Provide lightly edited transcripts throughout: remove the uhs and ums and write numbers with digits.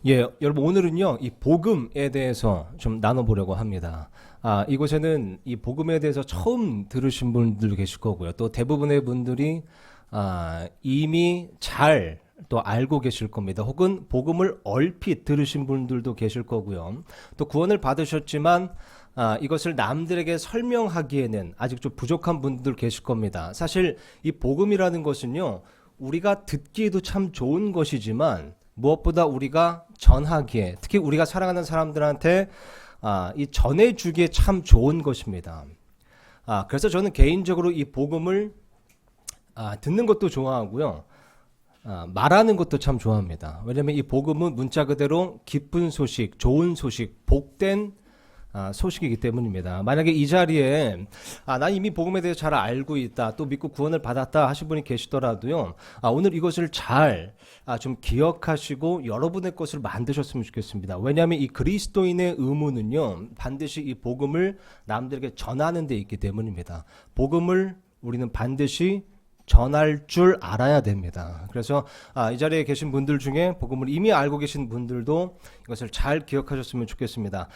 예, 여러분 오늘은요, 이 복음에 대해서 좀 나눠보려고 합니다. 이곳에는 이 복음에 대해서 처음 들으신 분들도 계실 거고요. 또 대부분의 분들이 이미 잘 또 알고 계실 겁니다. 혹은 복음을 얼핏 들으신 분들도 계실 거고요. 또 구원을 받으셨지만 이것을 남들에게 설명하기에는 아직 좀 부족한 분들 계실 겁니다. 사실 이 복음이라는 것은요, 우리가 듣기에도 참 좋은 것이지만 무엇보다 우리가 전하기에, 특히 우리가 사랑하는 사람들한테 이 전해주기에 참 좋은 것입니다. 그래서 저는 개인적으로 이 복음을 듣는 것도 좋아하고요. 말하는 것도 참 좋아합니다. 왜냐하면 이 복음은 문자 그대로 기쁜 소식, 좋은 소식, 복된 소식이기 때문입니다. 만약에 이 자리에 난 이미 복음에 대해서 잘 알고 있다, 또 믿고 구원을 받았다 하신 분이 계시더라도요, 오늘 이것을 잘 좀 기억하시고 여러분의 것을 만드셨으면 좋겠습니다. 왜냐하면 이 그리스도인의 의무는요, 반드시 이 복음을 남들에게 전하는 데 있기 때문입니다. 복음을 우리는 반드시 전할 줄 알아야 됩니다. 그래서 이 자리에 계신 분들 중에 복음을 이미 알고 계신 분들도 이것을 잘 기억하셨으면 좋겠습니다.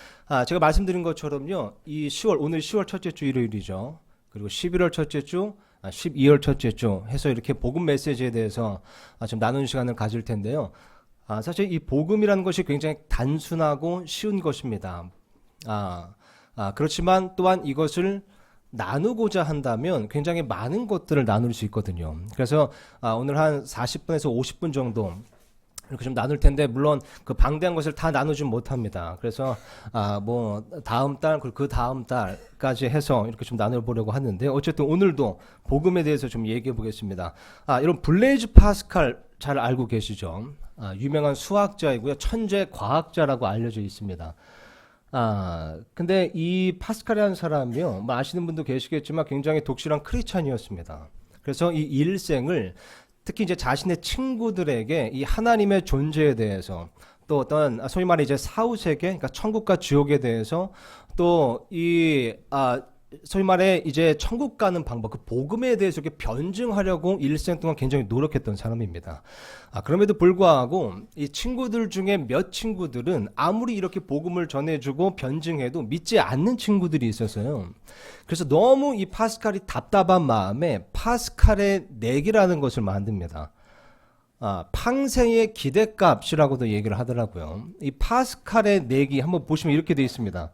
제가 말씀드린 것처럼요, 이 10월, 오늘 10월 첫째 주 일요일이죠. 그리고 11월 첫째 주, 12월 첫째 주 해서 이렇게 복음 메시지에 대해서 좀 나누는 시간을 가질 텐데요. 사실 이 복음이라는 것이 굉장히 단순하고 쉬운 것입니다. 그렇지만 또한 이것을 나누고자 한다면 굉장히 많은 것들을 나눌 수 있거든요. 그래서 오늘 한 40분에서 50분 정도 이렇게 좀 나눌 텐데, 물론 그 방대한 것을 다 나누진 못합니다. 그래서 뭐 다음 달, 그 다음 달까지 해서 이렇게 좀 나눠보려고 하는데, 어쨌든 오늘도 복음에 대해서 좀 얘기해 보겠습니다. 이런 블레이즈 파스칼 잘 알고 계시죠? 유명한 수학자이고요, 천재 과학자라고 알려져 있습니다. 근데 이 파스칼이라는 사람이요, 뭐 아시는 분도 계시겠지만 굉장히 독실한 크리스찬이었습니다. 그래서 이 일생을 특히 이제 자신의 친구들에게 이 하나님의 존재에 대해서, 또 어떤 소위 말해 이제 사후세계, 그러니까 천국과 지옥에 대해서, 또 이 소위 말해 이제 천국 가는 방법, 그 복음에 대해서 이렇게 변증하려고 일생 동안 굉장히 노력했던 사람입니다. 그럼에도 불구하고 이 친구들 중에 몇 친구들은 아무리 이렇게 복음을 전해주고 변증해도 믿지 않는 친구들이 있었어요. 그래서 너무 이 파스칼이 답답한 마음에 파스칼의 내기라는 것을 만듭니다. 팡생의 기대값이라고도 얘기를 하더라고요. 이 파스칼의 내기 한번 보시면 이렇게 되어 있습니다.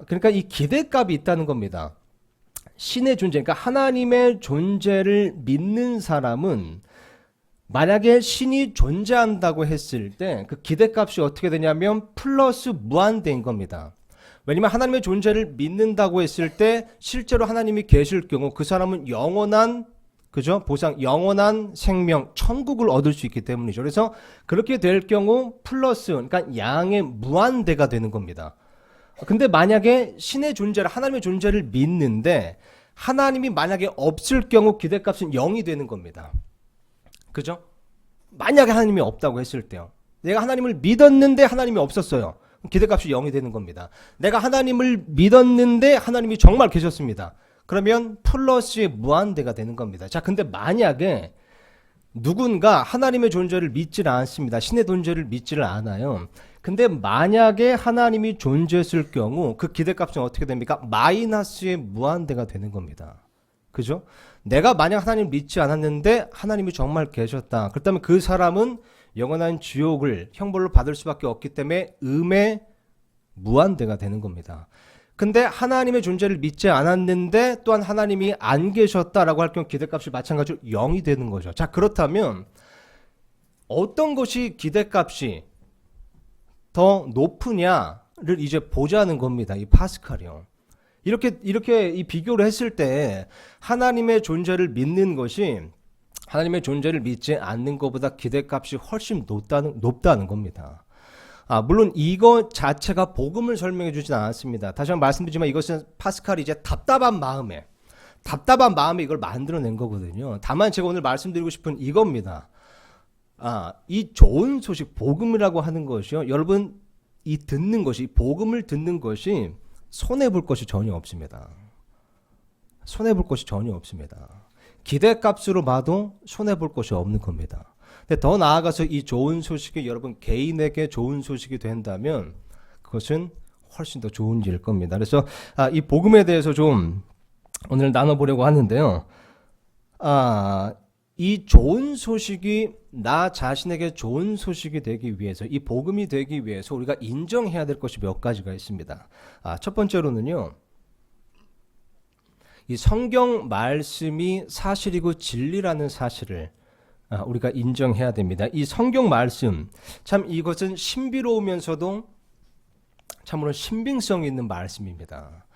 그러니까 이 기대값이 있다는 겁니다. 신의 존재, 그러니까 하나님의 존재를 믿는 사람은 만약에 신이 존재한다고 했을 때 그 기대값이 어떻게 되냐면 플러스 무한대인 겁니다. 왜냐면 하나님의 존재를 믿는다고 했을 때 실제로 하나님이 계실 경우 그 사람은 영원한, 그죠? 보상, 영원한 생명, 천국을 얻을 수 있기 때문이죠. 그래서 그렇게 될 경우 플러스, 그러니까 양의 무한대가 되는 겁니다. 근데 만약에 신의 존재를, 하나님의 존재를 믿는데 하나님이 만약에 없을 경우 기대값은 0이 되는 겁니다. 그죠? 만약에 하나님이 없다고 했을 때요. 내가 하나님을 믿었는데 하나님이 없었어요. 기대값이 0이 되는 겁니다. 내가 하나님을 믿었는데 하나님이 정말 계셨습니다. 그러면 플러스의 무한대가 되는 겁니다. 자, 근데 만약에 누군가 하나님의 존재를 믿지를 않습니다. 신의 존재를 믿지를 않아요. 근데 만약에 하나님이 존재했을 경우 그 기대값은 어떻게 됩니까? 마이너스의 무한대가 되는 겁니다. 그죠? 내가 만약 하나님을 믿지 않았는데 하나님이 정말 계셨다. 그렇다면 그 사람은 영원한 지옥을 형벌로 받을 수밖에 없기 때문에 음의 무한대가 되는 겁니다. 근데 하나님의 존재를 믿지 않았는데 또한 하나님이 안 계셨다라고 할 경우 기대값이 마찬가지로 0이 되는 거죠. 자, 그렇다면 어떤 것이 기대값이 더 높으냐를 이제 보자는 겁니다. 이 파스칼이요. 이렇게 이 비교를 했을 때 하나님의 존재를 믿는 것이 하나님의 존재를 믿지 않는 것보다 기대값이 훨씬 높다는 겁니다. 물론 이거 자체가 복음을 설명해 주진 않았습니다. 다시 한번 말씀드리지만 이것은 파스칼이 이제 답답한 마음에 이걸 만들어낸 거거든요. 다만 제가 오늘 말씀드리고 싶은 이겁니다. 이 좋은 소식, 복음이라고 하는 것이요, 여러분, 이 듣는 것이, 복음을 듣는 것이 손해볼 것이 전혀 없습니다. 손해볼 것이 전혀 없습니다. 기대값으로 봐도 손해볼 것이 없는 겁니다. 근데 더 나아가서 이 좋은 소식이 여러분 개인에게 좋은 소식이 된다면 그것은 훨씬 더 좋은 일일 겁니다. 그래서 이 복음에 대해서 좀 오늘 나눠보려고 하는데요. 이 좋은 소식이 나 자신에게 좋은 소식이 되기 위해서, 이 복음이 되기 위해서 우리가 인정해야 될 것이 몇 가지가 있습니다. 첫 번째로는요, 이 성경 말씀이 사실이고 진리라는 사실을 우리가 인정해야 됩니다. 이 성경 말씀, 참 이것은 신비로우면서도 참으로 신빙성이 있는 말씀입니다.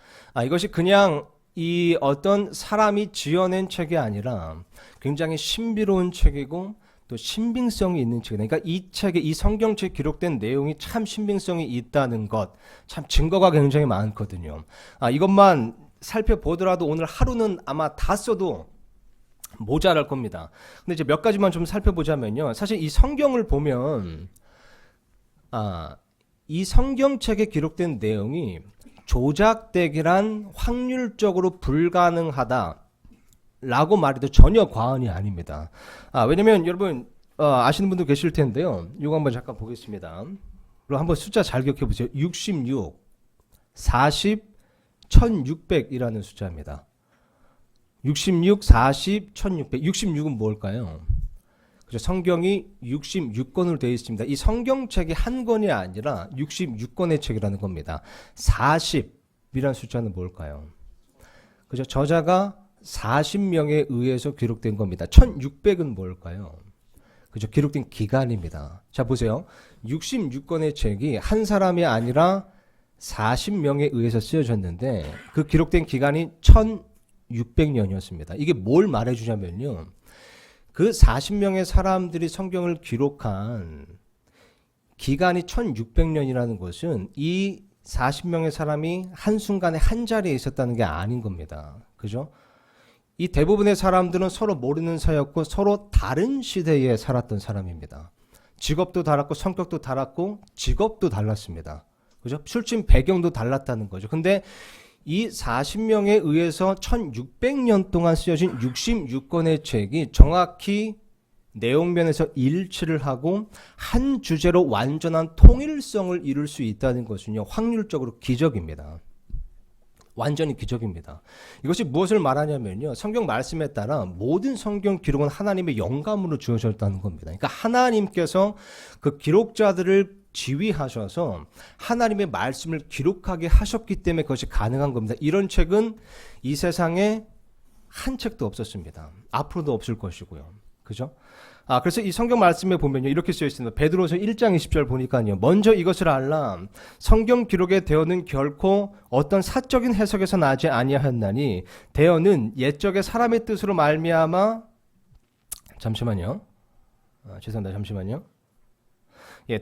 이것이 그냥 이 어떤 사람이 지어낸 책이 아니라 굉장히 신비로운 책이고 또 신빙성이 있는 책이다. 그러니까 이 책에, 이 성경책에 기록된 내용이 참 신빙성이 있다는 것, 참 증거가 굉장히 많거든요. 이것만 살펴보더라도 오늘 하루는 아마 다 써도 모자랄 겁니다. 근데 이제 몇 가지만 좀 살펴보자면요. 사실 이 성경을 보면 이 성경책에 기록된 내용이 조작되기란 확률적으로 불가능하다라고 말해도 전혀 과언이 아닙니다. 왜냐면 여러분 아시는 분도 계실 텐데요. 이거 한번 잠깐 보겠습니다. 그리고 한번 숫자 잘 기억해 보세요. 66, 40, 1600이라는 숫자입니다. 66, 40, 1600. 66은 뭘까요? 그죠? 성경이 66권으로 되어 있습니다. 이 성경책이 한 권이 아니라 66권의 책이라는 겁니다. 40이라는 숫자는 뭘까요? 그죠? 저자가 40명에 의해서 기록된 겁니다. 1600은 뭘까요? 그죠? 기록된 기간입니다. 자, 보세요. 66권의 책이 한 사람이 아니라 40명에 의해서 쓰여졌는데 그 기록된 기간이 1600년이었습니다. 이게 뭘 말해주냐면요. 그 40명의 사람들이 성경을 기록한 기간이 1600년이라는 것은 이 40명의 사람이 한순간에 한 자리에 있었다는 게 아닌 겁니다. 그죠? 이 대부분의 사람들은 서로 모르는 사이였고 서로 다른 시대에 살았던 사람입니다. 직업도 달랐고 성격도 달랐고 직업도 달랐습니다. 그죠? 출신 배경도 달랐다는 거죠. 근데 이 40명에 의해서 1600년 동안 쓰여진 66권의 책이 정확히 내용면에서 일치를 하고 한 주제로 완전한 통일성을 이룰 수 있다는 것은요, 확률적으로 기적입니다. 완전히 기적입니다. 이것이 무엇을 말하냐면요, 성경 말씀에 따라 모든 성경 기록은 하나님의 영감으로 주어졌다는 겁니다. 그러니까 하나님께서 그 기록자들을 지휘하셔서 하나님의 말씀을 기록하게 하셨기 때문에 그것이 가능한 겁니다. 이런 책은 이 세상에 한 책도 없었습니다. 앞으로도 없을 것이고요. 그죠? 그래서 이 성경 말씀에 보면요, 이렇게 쓰여 있습니다. 베드로서 1장 20절 보니까요, 먼저 이것을 알라. 성경 기록의 대언은 결코 어떤 사적인 해석에서 나지 아니하였나니 대언은 옛적의 사람의 뜻으로 말미암아 잠시만요.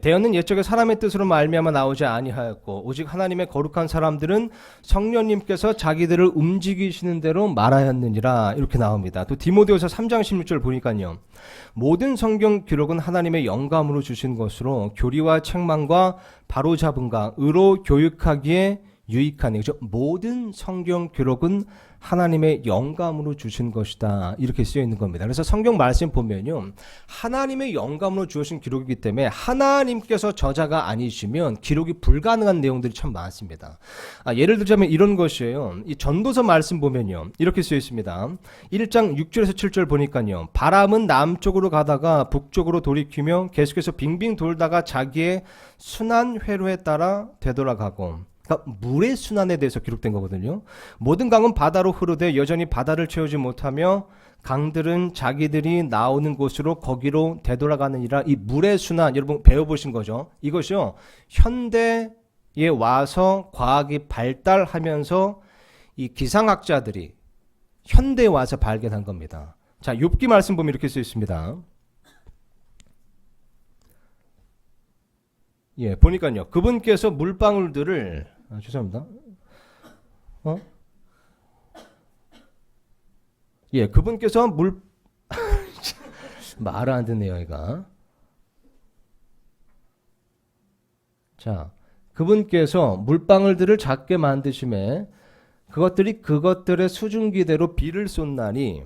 대언은 옛적의 사람의 뜻으로 말미암아 나오지 아니하였고 오직 하나님의 거룩한 사람들은 성령님께서 자기들을 움직이시는 대로 말하였느니라, 이렇게 나옵니다. 또 디모데후서 3장 16절 보니까요, 모든 성경 기록은 하나님의 영감으로 주신 것으로 교리와 책망과 바로잡음과 의로 교육하기에 유익하니, 그죠? 모든 성경 기록은 하나님의 영감으로 주신 것이다, 이렇게 쓰여 있는 겁니다. 그래서 성경 말씀 보면요, 하나님의 영감으로 주신 기록이기 때문에 하나님께서 저자가 아니시면 기록이 불가능한 내용들이 참 많습니다. 예를 들자면 이런 것이에요. 이 전도서 말씀 보면요, 이렇게 쓰여 있습니다. 1장 6절에서 7절 보니까요, 바람은 남쪽으로 가다가 북쪽으로 돌이키며 계속해서 빙빙 돌다가 자기의 순환 회로에 따라 되돌아가고, 그러니까 물의 순환에 대해서 기록된 거거든요. 모든 강은 바다로 흐르되 여전히 바다를 채우지 못하며 강들은 자기들이 나오는 곳으로 거기로 되돌아가느니라. 이 물의 순환, 여러분 배워보신 거죠. 이것이요, 현대에 와서 과학이 발달하면서 이 기상학자들이 현대에 와서 발견한 겁니다. 자, 욥기 말씀 보면 이렇게 쓰여 있습니다. 보니까요, 그분께서 물방울들을 죄송합니다. 그분께서 말을 안 듣네요, 얘가. 자, 그분께서 물방울들을 작게 만드심에 그것들이 그것들의 수증기대로 비를 쏟나니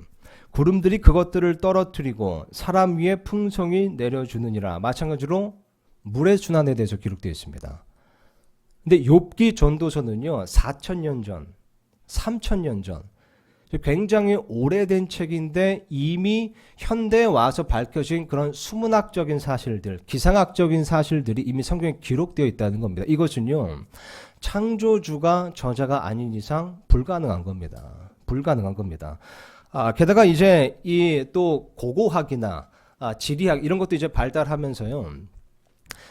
구름들이 그것들을 떨어뜨리고 사람 위에 풍성이 내려주느니라. 마찬가지로 물의 순환에 대해서 기록되어 있습니다. 근데 욥기 전도서는요 4,000년 전, 3,000년 전 굉장히 오래된 책인데 이미 현대에 와서 밝혀진 그런 수문학적인 사실들, 기상학적인 사실들이 이미 성경에 기록되어 있다는 겁니다. 이것은요 창조주가 저자가 아닌 이상 불가능한 겁니다. 불가능한 겁니다. 게다가 이제 이 또 고고학이나 지리학 이런 것도 이제 발달하면서요.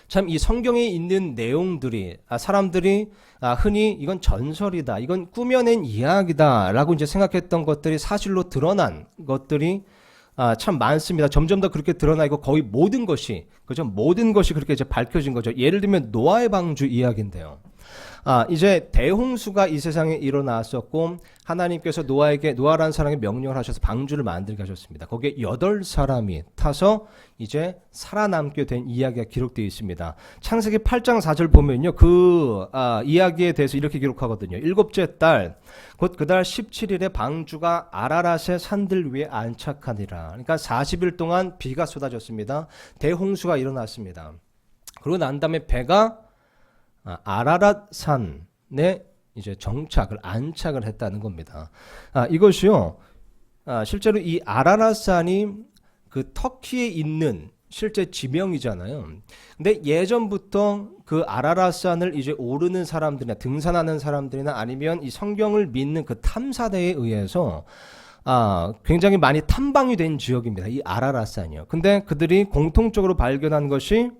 참 이 성경에 있는 내용들이 사람들이 흔히 이건 전설이다, 이건 꾸며낸 이야기다라고 이제 생각했던 것들이 사실로 드러난 것들이 참 많습니다. 점점 더 그렇게 드러나고 거의 모든 것이 그죠? 모든 것이 그렇게 이제 밝혀진 거죠. 예를 들면 노아의 방주 이야기인데요. 이제 대홍수가 이 세상에 일어났었고 하나님께서 노아라는 사람에게 명령을 하셔서 방주를 만들게 하셨습니다. 거기에 8사람이 타서 이제 살아남게 된 이야기가 기록되어 있습니다. 창세기 8장 4절 보면요. 그 이야기에 대해서 이렇게 기록하거든요. 일곱째 달 곧 그달 17일에 방주가 아라랏의 산들 위에 안착하니라. 그러니까 40일 동안 비가 쏟아졌습니다. 대홍수가 일어났습니다. 그러고 난 다음에 배가 아라랏 산에 이제 안착을 했다는 겁니다. 이것이요, 실제로 이 아라랏 산이 그 터키에 있는 실제 지명이잖아요. 근데 예전부터 그 아라랏 산을 이제 오르는 사람들이나 등산하는 사람들이나 아니면 이 성경을 믿는 그 탐사대에 의해서 굉장히 많이 탐방이 된 지역입니다. 이 아라랏 산이요. 근데 그들이 공통적으로 발견한 것이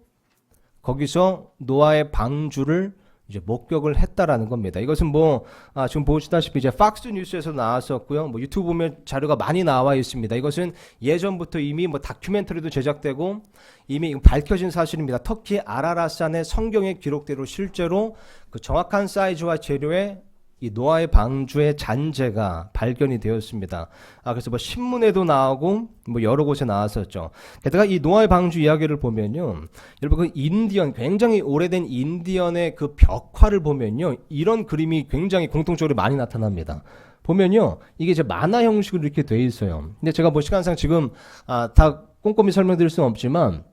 거기서 노아의 방주를 이제 목격을 했다라는 겁니다. 이것은 뭐 지금 보시다시피 이제 팍스 뉴스에서 나왔었고요. 뭐 유튜브 보면 자료가 많이 나와 있습니다. 이것은 예전부터 이미 뭐 다큐멘터리도 제작되고 이미 밝혀진 사실입니다. 터키 아라랏산의 성경의 기록대로 실제로 그 정확한 사이즈와 재료의 이 노아의 방주의 잔재가 발견이 되었습니다. 그래서 뭐 신문에도 나오고 뭐 여러 곳에 나왔었죠. 게다가 이 노아의 방주 이야기를 보면요, 여러분 그 인디언, 굉장히 오래된 인디언의 그 벽화를 보면요, 이런 그림이 굉장히 공통적으로 많이 나타납니다. 보면요, 이게 이제 만화 형식으로 이렇게 돼 있어요. 근데 제가 뭐 시간상 지금 다 꼼꼼히 설명드릴 수는 없지만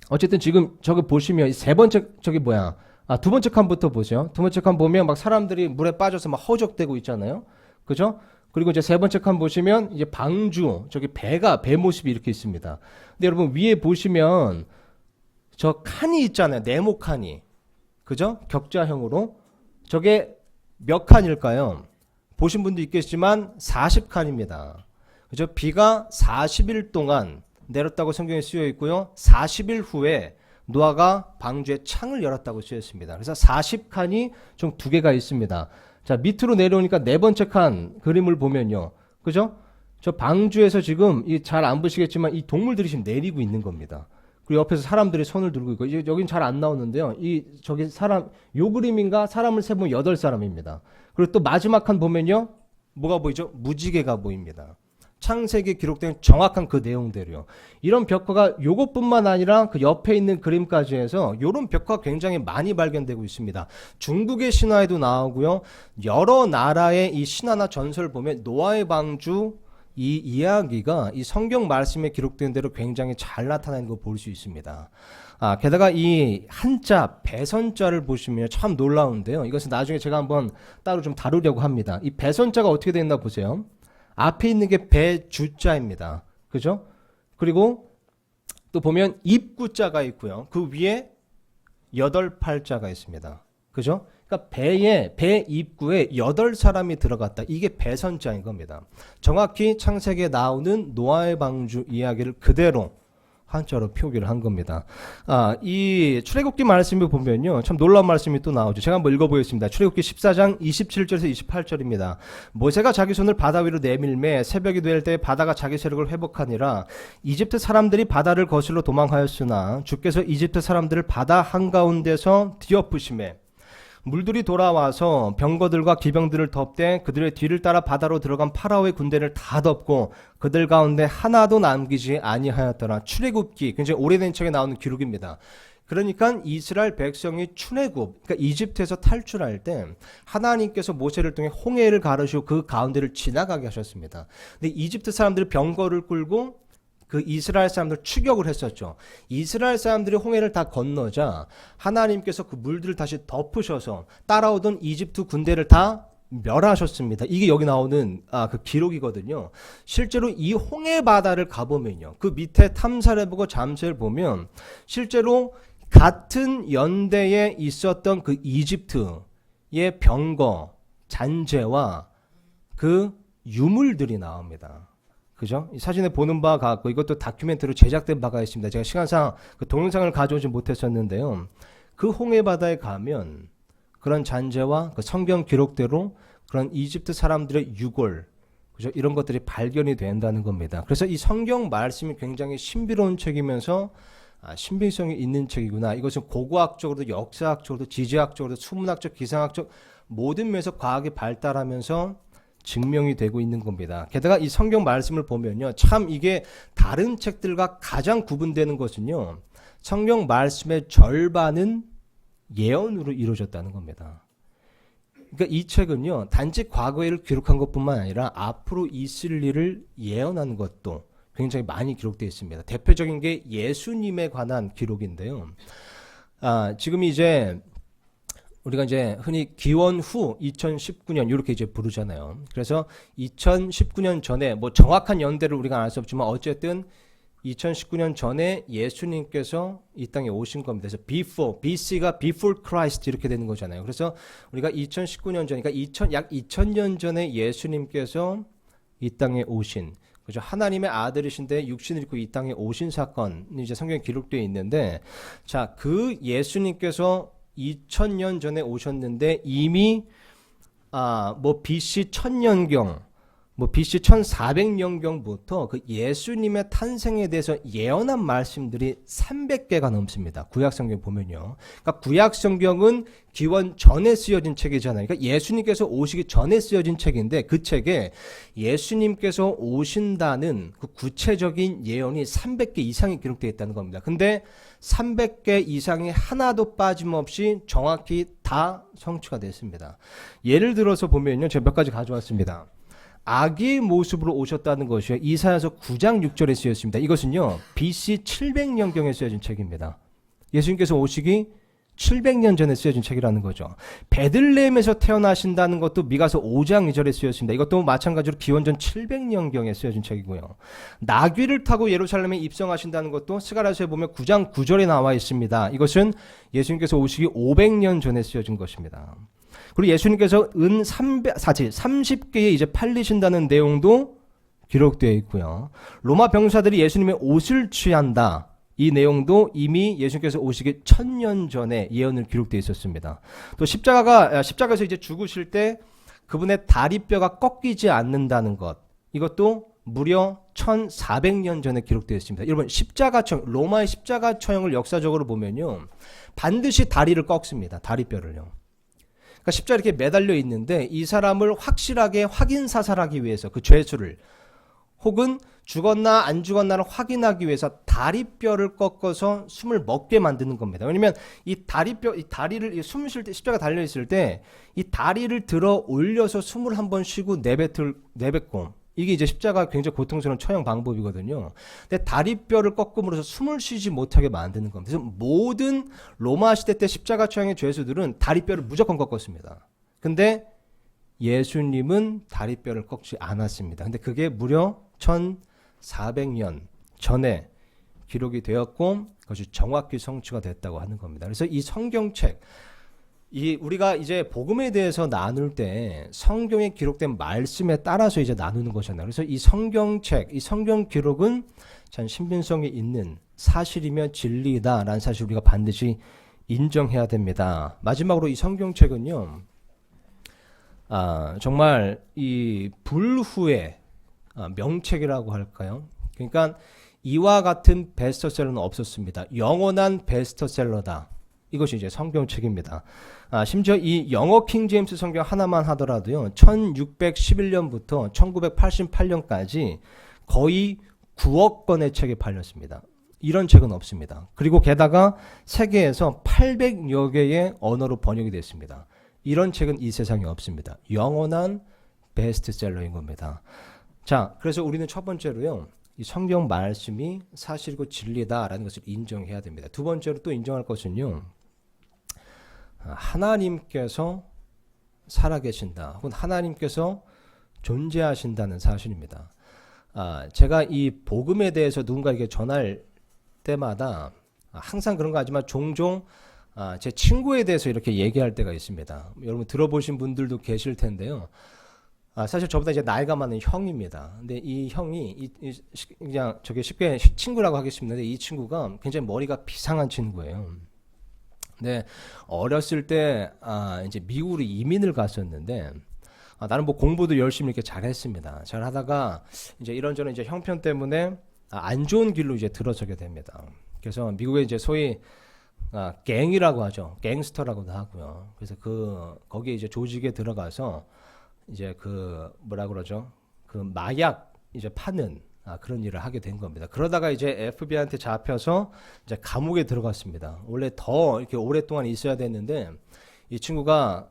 어쨌든 지금 저기 보시면 이 세 번째 저기 뭐야? 두 번째 칸부터 보세요. 두 번째 칸 보면 막 사람들이 물에 빠져서 막 허적대고 있잖아요. 그죠? 그리고 이제 세 번째 칸 보시면 이제 방주, 저기 배 모습이 이렇게 있습니다. 근데 여러분 위에 보시면 저 칸이 있잖아요. 네모 칸이. 그죠? 격자형으로. 저게 몇 칸일까요? 보신 분도 있겠지만 40칸입니다. 그죠? 비가 40일 동안 내렸다고 성경에 쓰여 있고요. 40일 후에 노아가 방주의 창을 열었다고 쓰였습니다. 그래서 40칸이 총 2개가 있습니다. 자, 밑으로 내려오니까 네 번째 칸 그림을 보면요. 그죠? 저 방주에서 지금 잘 안 보시겠지만 이 동물들이 지금 내리고 있는 겁니다. 그리고 옆에서 사람들이 손을 들고 있고, 여긴 잘 안 나오는데요. 저기 요 그림인가? 사람을 세보면 8사람입니다. 그리고 또 마지막 칸 보면요. 뭐가 보이죠? 무지개가 보입니다. 창세기에 기록된 정확한 그 내용대로요. 이런 벽화가 요것뿐만 아니라 그 옆에 있는 그림까지 해서 이런 벽화가 굉장히 많이 발견되고 있습니다. 중국의 신화에도 나오고요. 여러 나라의 이 신화나 전설 보면 노아의 방주 이 이야기가 이 성경 말씀에 기록된 대로 굉장히 잘 나타나는 거 볼 수 있습니다. 게다가 이 한자 배선자를 보시면 참 놀라운데요. 이것은 나중에 제가 한번 따로 좀 다루려고 합니다. 이 배선자가 어떻게 되어 있나 보세요. 앞에 있는 게 배주자입니다. 그죠? 그리고 또 보면 입구자가 있고요. 그 위에 8팔자가 있습니다. 그죠? 그러니까 배 입구에 8사람이 들어갔다. 이게 배선자인 겁니다. 정확히 창세기에 나오는 노아의 방주 이야기를 그대로 한자로 표기를 한 겁니다. 이 출애굽기 말씀을 보면요, 참 놀라운 말씀이 또 나오죠. 제가 한번 읽어보겠습니다. 출애굽기 14장 27절에서 28절입니다. 모세가 자기 손을 바다 위로 내밀매 새벽이 될 때 바다가 자기 세력을 회복하니라. 이집트 사람들이 바다를 거슬러 도망하였으나 주께서 이집트 사람들을 바다 한가운데서 뒤엎으시매 물들이 돌아와서 병거들과 기병들을 덮되 그들의 뒤를 따라 바다로 들어간 파라오의 군대를 다 덮고 그들 가운데 하나도 남기지 아니하였더라. 출애굽기 굉장히 오래된 책에 나오는 기록입니다. 그러니까 이스라엘 백성이 출애굽, 그러니까 이집트에서 탈출할 때 하나님께서 모세를 통해 홍해를 가르시고 그 가운데를 지나가게 하셨습니다. 근데 이집트 사람들이 병거를 끌고 그 이스라엘 사람들 추격을 했었죠. 이스라엘 사람들이 홍해를 다 건너자 하나님께서 그 물들을 다시 덮으셔서 따라오던 이집트 군대를 다 멸하셨습니다. 이게 여기 나오는 그 기록이거든요. 실제로 이 홍해 바다를 가보면요, 그 밑에 탐사를 해보고 잠수를 보면 실제로 같은 연대에 있었던 그 이집트의 병거, 잔재와 그 유물들이 나옵니다. 그죠? 이 사진에 보는 바가 같고 이것도 다큐멘터리로 제작된 바가 있습니다. 제가 시간상 그 동영상을 가져오지 못했었는데요. 그 홍해 바다에 가면 그런 잔재와 그 성경 기록대로 그런 이집트 사람들의 유골, 그죠? 이런 것들이 발견이 된다는 겁니다. 그래서 이 성경 말씀이 굉장히 신비로운 책이면서 신빙성이 있는 책이구나. 이것은 고고학적으로도 역사학적으로도 지질학적으로도 수문학적, 기상학적 모든 면에서 과학이 발달하면서 증명이 되고 있는 겁니다. 게다가 이 성경 말씀을 보면요, 참 이게 다른 책들과 가장 구분되는 것은요, 성경 말씀의 절반은 예언으로 이루어졌다는 겁니다. 그러니까 이 책은요, 단지 과거의 일을 기록한 것뿐만 아니라 앞으로 있을 일을 예언하는 것도 굉장히 많이 기록되어 있습니다. 대표적인 게 예수님에 관한 기록인데요. 지금 이제 우리가 이제 흔히 기원 후 2019년 이렇게 이제 부르잖아요. 그래서 2019년 전에 뭐 정확한 연대를 우리가 알 수 없지만 어쨌든 2019년 전에 예수님께서 이 땅에 오신 겁니다. 그래서 before, BC가 before Christ 이렇게 되는 거잖아요. 그래서 우리가 2019년 전, 그러니까 약 2000년 전에 예수님께서 이 땅에 오신, 그죠? 하나님의 아들이신데 육신을 입고 이 땅에 오신 사건이 이제 성경에 기록되어 있는데, 자, 그 예수님께서 2000년 전에 오셨는데 이미 뭐 BC 1000년경, 뭐 BC 1400년경부터 그 예수님의 탄생에 대해서 예언한 말씀들이 300개가 넘습니다. 구약성경 보면요. 그러니까 구약성경은 기원 전에 쓰여진 책이잖아요. 그러니까 예수님께서 오시기 전에 쓰여진 책인데 그 책에 예수님께서 오신다는 그 구체적인 예언이 300개 이상이 기록되어 있다는 겁니다. 근데 300개 이상이 하나도 빠짐없이 정확히 다 성취가 됐습니다. 예를 들어서 보면요. 제가 몇 가지 가져왔습니다. 아기의 모습으로 오셨다는 것이요. 이사야서 9장 6절에 쓰였습니다. 이것은요, BC 700년경에 쓰여진 책입니다. 예수님께서 오시기 700년 전에 쓰여진 책이라는 거죠. 베들레헴에서 태어나신다는 것도 미가서 5장 2절에 쓰였습니다. 이것도 마찬가지로 기원전 700년경에 쓰여진 책이고요. 나귀를 타고 예루살렘에 입성하신다는 것도 스가랴서에 보면 9장 9절에 나와 있습니다. 이것은 예수님께서 오시기 500년 전에 쓰여진 것입니다. 그리고 예수님께서 은 30개에 이제 팔리신다는 내용도 기록되어 있고요. 로마 병사들이 예수님의 옷을 취한다. 이 내용도 이미 예수님께서 오시기 1000년 전에 예언을 기록되어 있었습니다. 또 십자가에서 이제 죽으실 때 그분의 다리뼈가 꺾이지 않는다는 것. 이것도 무려 1400년 전에 기록되어 있습니다. 여러분, 로마의 십자가 처형을 역사적으로 보면요, 반드시 다리를 꺾습니다. 다리뼈를요. 그러니까 십자가에 이렇게 매달려 있는데 이 사람을 확실하게 확인 사살하기 위해서 그 죄수를, 혹은 죽었나 안 죽었나를 확인하기 위해서 다리뼈를 꺾어서 숨을 먹게 만드는 겁니다. 왜냐면 이 다리를 숨 쉴 때, 십자가 달려 있을 때 이 다리를 들어 올려서 숨을 한번 쉬고 내뱉고, 이게 이제 십자가 굉장히 고통스러운 처형 방법이거든요. 근데 다리뼈를 꺾음으로써 숨을 쉬지 못하게 만드는 겁니다. 그래서 모든 로마 시대 때 십자가 처형의 죄수들은 다리뼈를 무조건 꺾었습니다. 근데 예수님은 다리뼈를 꺾지 않았습니다. 근데 그게 무려 1400년 전에 기록이 되었고 그것이 정확히 성취가 됐다고 하는 겁니다. 그래서 이 성경책, 우리가 이제 복음에 대해서 나눌 때 성경에 기록된 말씀에 따라서 이제 나누는 것이잖아요. 그래서 이 성경책, 이 성경 기록은 참 신빙성이 있는 사실이며 진리다라는 사실 우리가 반드시 인정해야 됩니다. 마지막으로 이 성경책은요, 정말 이 불후의 명책이라고 할까요? 그러니까 이와 같은 베스트셀러는 없었습니다. 영원한 베스트셀러다. 이것이 이제 성경책입니다. 심지어 이 영어 킹제임스 성경 하나만 하더라도요, 1611년부터 1988년까지 거의 9억 권의 책이 팔렸습니다. 이런 책은 없습니다. 그리고 게다가 세계에서 800여 개의 언어로 번역이 됐습니다. 이런 책은 이 세상에 없습니다. 영원한 베스트셀러인 겁니다. 자, 그래서 우리는 첫 번째로요, 이 성경 말씀이 사실이고 진리다라는 것을 인정해야 됩니다. 두 번째로 또 인정할 것은요, 하나님께서 살아계신다, 혹은 하나님께서 존재하신다는 사실입니다. 제가 이 복음에 대해서 누군가에게 전할 때마다 항상 그런 거 하지만 종종 제 친구에 대해서 이렇게 얘기할 때가 있습니다. 여러분 들어보신 분들도 계실 텐데요. 사실 저보다 이제 나이가 많은 형입니다. 근데 이 형이 그냥 저게 쉽게 친구라고 하겠습니다. 근데 이 친구가 굉장히 머리가 비상한 친구예요. 근데 어렸을 때 이제 미국으로 이민을 갔었는데 나는 뭐 공부도 열심히 이렇게 잘했습니다. 잘하다가 이제 이런저런 이제 형편 때문에 안 좋은 길로 이제 들어서게 됩니다. 그래서 미국에 이제 소위 갱이라고 하죠. 갱스터라고도 하고요. 그래서 거기에 이제 조직에 들어가서 이제 뭐라 그러죠? 마약 이제 파는 그런 일을 하게 된 겁니다. 그러다가 이제 FBI한테 잡혀서 이제 감옥에 들어갔습니다. 원래 더 이렇게 오랫동안 있어야 됐는데 이 친구가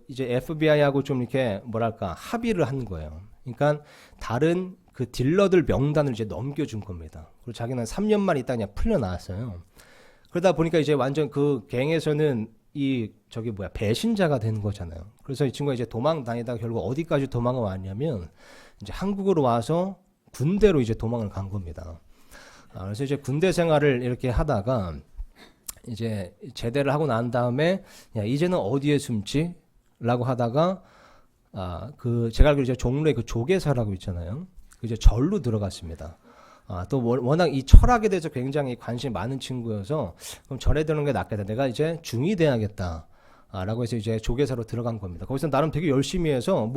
이제 FBI하고 좀 이렇게 뭐랄까 합의를 한 거예요. 그러니까 다른 딜러들 명단을 이제 넘겨준 겁니다. 그리고 자기는 3년만 있다 그냥 풀려나왔어요. 그러다 보니까 이제 완전 갱에서는 배신자가 되는 거잖아요. 그래서 이 친구가 이제 도망 다니다가 결국 어디까지 도망을 왔냐면 이제 한국으로 와서 군대로 이제 도망을 간 겁니다. 그래서 이제 군대 생활을 이렇게 하다가 이제 제대를 하고 난 다음에 야, 이제는 어디에 숨지? 라고 하다가 제가 알기로 이제 종로에 조계사라고 있잖아요. 이제 절로 들어갔습니다. 또 워낙 이 철학에 대해서 굉장히 관심이 많은 친구여서 그럼 절에 드는 게 낫겠다. 내가 이제 중이 돼야겠다. 라고 해서 이제 조계사로 들어간 겁니다. 거기서 나름 되게 열심히 해서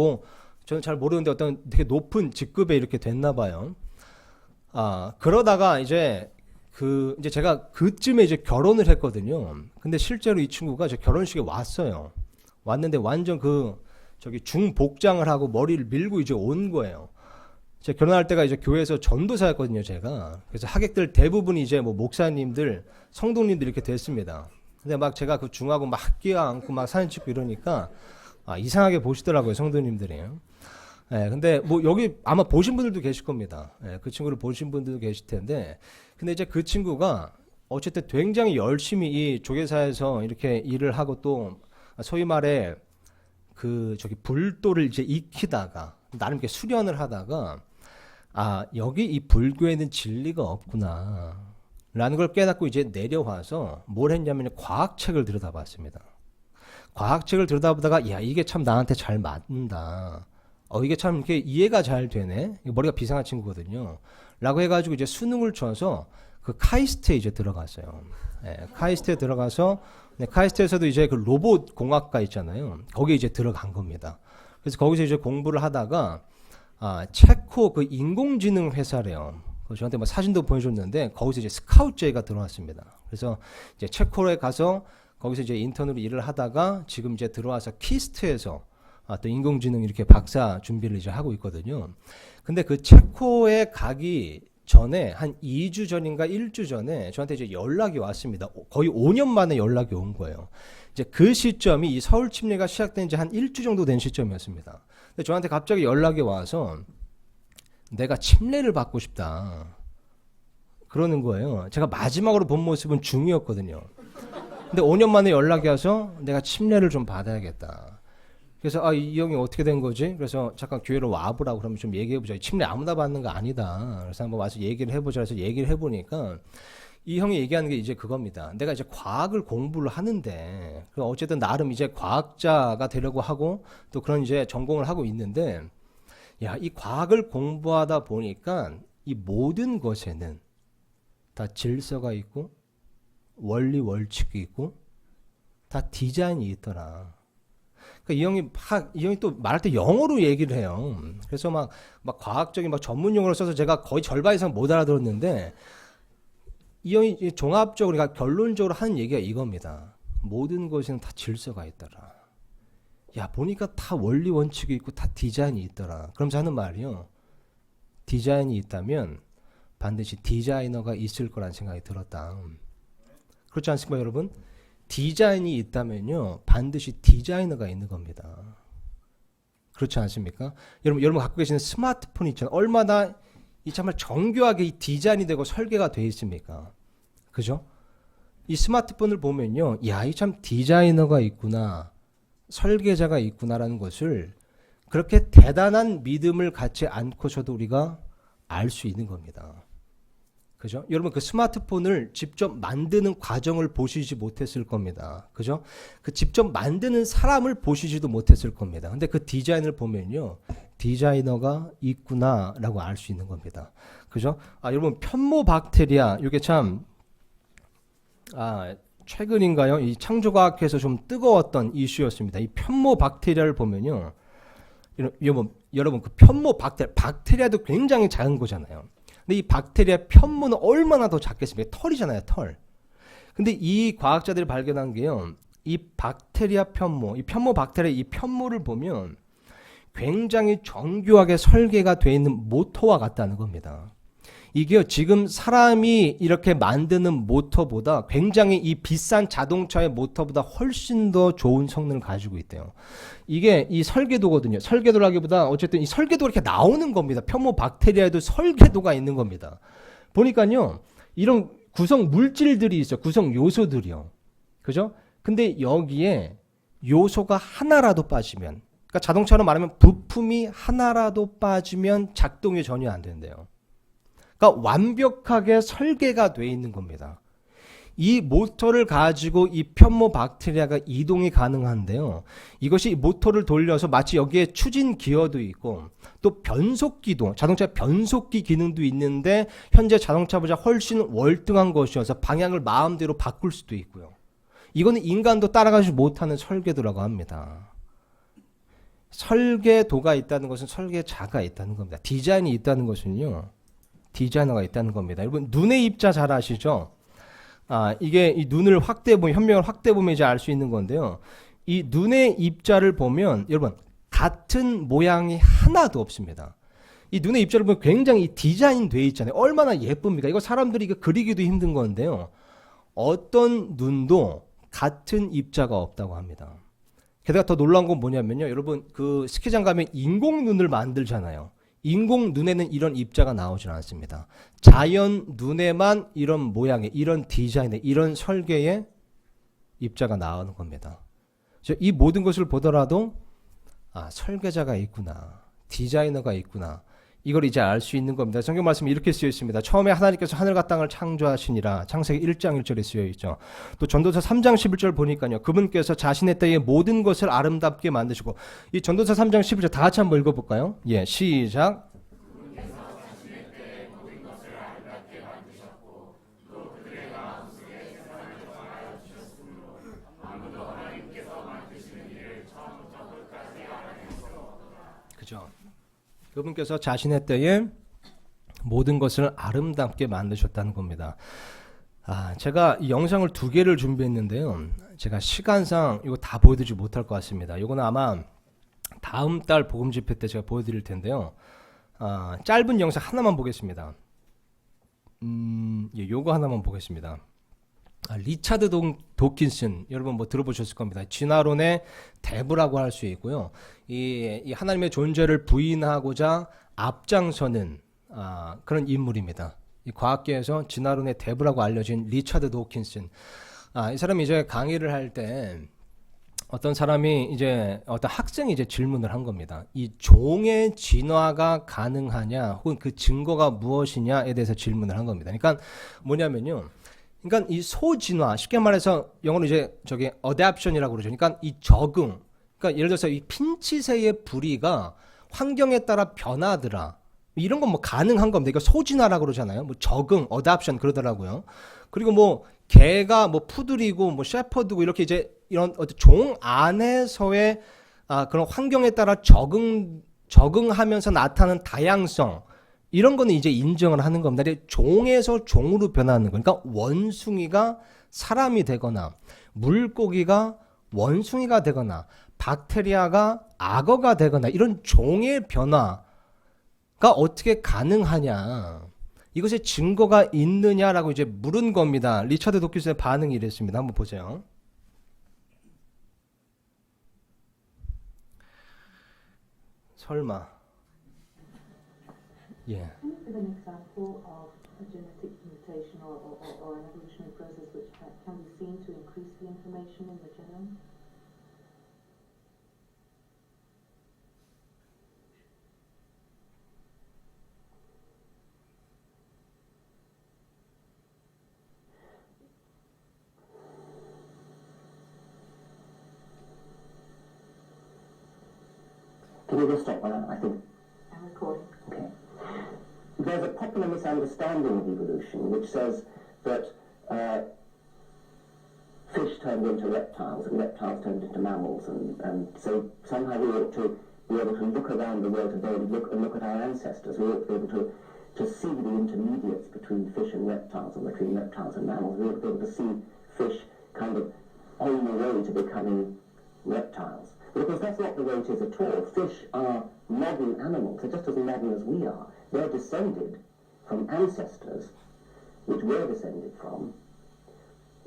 저는 잘 모르는데 어떤 되게 높은 직급에 이렇게 됐나 봐요. 그러다가 이제 이제 제가 그쯤에 이제 결혼을 했거든요. 근데 실제로 이 친구가 제 결혼식에 왔어요. 왔는데 완전 중복장을 하고 머리를 밀고 이제 온 거예요. 제가 결혼할 때가 이제 교회에서 전도사였거든요, 제가. 그래서 하객들 대부분이 이제 목사님들, 성도님들 이렇게 됐습니다. 근데 막 제가 중하고 막 끼어안고 막 사진 찍고 이러니까 이상하게 보시더라고요, 성도님들이. 근데 여기 아마 보신 분들도 계실 겁니다. 그 친구를 보신 분들도 계실 텐데, 근데 이제 그 친구가 어쨌든 굉장히 열심히 이 조계사에서 이렇게 일을 하고 또 소위 말해 불도를 이제 익히다가 나름 이렇게 수련을 하다가 여기 이 불교에는 진리가 없구나 라는 걸 깨닫고 이제 내려와서 뭘 했냐면 과학책을 들여다봤습니다. 과학책을 들여다보다가 야, 이게 참 나한테 잘 맞는다. 이게 참 이렇게 이해가 잘 되네. 머리가 비상한 친구거든요. 라고 해가지고 이제 수능을 쳐서 카이스트에 이제 들어갔어요. 카이스트에 들어가서 카이스트에서도 이제 로봇 공학과 있잖아요. 거기에 이제 들어간 겁니다. 그래서 거기서 이제 공부를 하다가 체코 인공지능 회사래요. 저한테 사진도 보여줬는데 거기서 이제 스카우트 제의가 들어왔습니다. 그래서 이제 체코에 가서 거기서 이제 인턴으로 일을 하다가 지금 이제 들어와서 키스트에서 또 인공지능 이렇게 박사 준비를 이제 하고 있거든요. 근데 체코에 가기 전에 한 2주 전인가 1주 전에 저한테 이제 연락이 왔습니다. 거의 5년 만에 연락이 온 거예요. 이제 그 시점이 이 서울 침례가 시작된 지 한 1주 정도 된 시점이었습니다. 근데 저한테 갑자기 연락이 와서 내가 침례를 받고 싶다. 그러는 거예요. 제가 마지막으로 본 모습은 중이었거든요. 근데 5년 만에 연락이 와서 내가 침례를 좀 받아야겠다. 그래서 이 형이 어떻게 된 거지? 그래서 잠깐 교회로 와보라고 그러면 좀 얘기해보자. 침례 아무나 받는 거 아니다. 그래서 한번 와서 얘기를 해보자. 그래서 얘기를 해보니까 이 형이 얘기하는 게 이제 그겁니다. 내가 이제 과학을 공부를 하는데 어쨌든 나름 이제 과학자가 되려고 하고 또 그런 이제 전공을 하고 있는데 야, 이 과학을 공부하다 보니까 이 모든 것에는 다 질서가 있고 원리 월칙이 있고 다 디자인이 있더라. 그러니까 이 형이 또 말할 때 영어로 얘기를 해요. 그래서 막 과학적인 전문 용어를 써서 제가 거의 절반 이상 못 알아들었는데 이 형이 종합적으로 그러니까 결론적으로 하는 얘기가 이겁니다. 모든 것에는 다 질서가 있더라. 야, 보니까 다 원리 원칙이 있고 다 디자인이 있더라. 그러면서 하는 말이요. 디자인이 있다면 반드시 디자이너가 있을 거란 생각이 들었다. 그렇지 않습니까, 여러분? 디자인이 있다면요, 반드시 디자이너가 있는 겁니다. 그렇지 않습니까? 여러분 갖고 계시는 스마트폰 있잖아요. 얼마나 이 정말 정교하게 이 디자인이 되고 설계가 되어 있습니까? 그죠? 이 스마트폰을 보면요, 야, 이 참 디자이너가 있구나, 설계자가 있구나라는 것을 그렇게 대단한 믿음을 갖지 않고서도 우리가 알 수 있는 겁니다. 그죠? 여러분 그 스마트폰을 직접 만드는 과정을 보시지 못했을 겁니다. 그죠? 그 직접 만드는 사람을 보시지도 못했을 겁니다. 근데 그 디자인을 보면요, 디자이너가 있구나라고 알 수 있는 겁니다. 그죠? 여러분 편모 박테리아, 이게 참 최근인가요? 이 창조과학회에서 좀 뜨거웠던 이슈였습니다. 이 편모 박테리아를 보면요, 여러분 그 편모 박테리아도 굉장히 작은 거잖아요. 근데 이 박테리아 편모는 얼마나 더 작겠습니까? 털이잖아요, 털. 근데 이 과학자들이 발견한 게요, 이 박테리아 편모, 이 편모 박테리아 이 편모를 보면 굉장히 정교하게 설계가 되어 있는 모터와 같다는 겁니다. 이게 지금 사람이 이렇게 만드는 모터보다 굉장히 이 비싼 자동차의 모터보다 훨씬 더 좋은 성능을 가지고 있대요. 이게 이 설계도거든요. 설계도라기보다 어쨌든 이 설계도가 이렇게 나오는 겁니다. 편모 박테리아에도 설계도가 있는 겁니다. 보니까요, 이런 구성 물질들이 있어요. 구성 요소들이요. 그죠? 근데 여기에 요소가 하나라도 빠지면, 그러니까 자동차로 말하면 부품이 하나라도 빠지면 작동이 전혀 안 된대요. 그러니까 완벽하게 설계가 되어 있는 겁니다. 이 모터를 가지고 이 편모 박테리아가 이동이 가능한데요, 이것이 모터를 돌려서 마치 여기에 추진 기어도 있고 또 변속기도, 자동차 변속기 기능도 있는데 현재 자동차보다 훨씬 월등한 것이어서 방향을 마음대로 바꿀 수도 있고요. 이거는 인간도 따라가지 못하는 설계도라고 합니다. 설계도가 있다는 것은 설계자가 있다는 겁니다. 디자인이 있다는 것은요, 디자이너가 있다는 겁니다. 여러분 눈의 입자 잘 아시죠? 이게 이 눈을 확대해 보면, 현명을 확대해 보면 이제 알 수 있는 건데요, 이 눈의 입자를 보면 여러분 같은 모양이 하나도 없습니다. 이 눈의 입자를 보면 굉장히 디자인 돼 있잖아요. 얼마나 예쁩니까? 이거 사람들이 이거 그리기도 힘든 건데요, 어떤 눈도 같은 입자가 없다고 합니다. 게다가 더 놀라운 건 뭐냐면요, 여러분 그 스키장 가면 인공 눈을 만들잖아요. 인공 눈에는 이런 입자가 나오질 않습니다. 자연 눈에만 이런 모양의, 이런 디자인의, 이런 설계의 입자가 나오는 겁니다. 이 모든 것을 보더라도 설계자가 있구나, 디자이너가 있구나, 이걸 이제 알 수 있는 겁니다. 성경 말씀이 이렇게 쓰여 있습니다. 처음에 하나님께서 하늘과 땅을 창조하시니라, 창세기 1장 1절에 쓰여 있죠. 또 전도서 3장 11절 보니까요, 그분께서 자신의 때에 모든 것을 아름답게 만드시고, 이 전도서 3장 11절 다 같이 한번 읽어볼까요? 예, 시작. 그죠? 그분께서 자신의 때에 모든 것을 아름답게 만드셨다는 겁니다. 제가 이 영상을 2개를 준비했는데요, 제가 시간상 이거 다 보여드리지 못할 것 같습니다. 이거는 아마 다음 달 복음 집회 때 제가 보여드릴 텐데요, 짧은 영상 하나만 보겠습니다. 요거 하나만 보겠습니다. 리차드 도킨슨, 여러분 뭐 들어보셨을 겁니다. 진화론의 대부라고 할 수 있고요, 이 하나님의 존재를 부인하고자 앞장서는 그런 인물입니다. 이 과학계에서 진화론의 대부라고 알려진 리차드 도킨슨. 이 사람이 이제 강의를 할 때 어떤 사람이 이제 어떤 학생이 이제 질문을 한 겁니다. 이 종의 진화가 가능하냐, 혹은 그 증거가 무엇이냐에 대해서 질문을 한 겁니다. 그러니까 뭐냐면요, 그러니까 이 소진화, 쉽게 말해서 영어로 이제 저기 adaption이라고 그러죠. 그러니까 이 적응. 그러니까 예를 들어서 이 핀치새의 부리가 환경에 따라 변하더라, 이런 건 뭐 가능한 겁니다. 이거 소진화라고 그러잖아요. 뭐 적응, adaption 그러더라고요. 그리고 뭐 개가 뭐 푸들이고 뭐 셰퍼드고 이렇게 이제 이런 어떤 종 안에서의 그런 환경에 따라 적응하면서 나타나는 다양성, 이런 거는 이제 인정을 하는 겁니다. 종에서 종으로 변하는 거. 그러니까 원숭이가 사람이 되거나, 물고기가 원숭이가 되거나, 박테리아가 악어가 되거나, 이런 종의 변화가 어떻게 가능하냐. 이것에 증거가 있느냐라고 이제 물은 겁니다. 리처드 도키스의 반응이 이랬습니다. 한번 보세요. 설마. 예. Can you give an example of a genetic mutation or an evolutionary process which can be seen to increase the information in the genome? Can you just stop that? I think. I'm recording. Okay. There's a popular misunderstanding of evolution which says that fish turned into reptiles and reptiles turned into mammals, and so somehow we ought to be able to look around the world today and look at our ancestors. We ought to be able to see the intermediates between fish and reptiles, and between reptiles and mammals. We ought to be able to see fish kind of on the way to becoming reptiles. But of course that's not the way it is at all. Fish are modern animals. They're just as modern as we are. They're descended from ancestors, which we're descended from.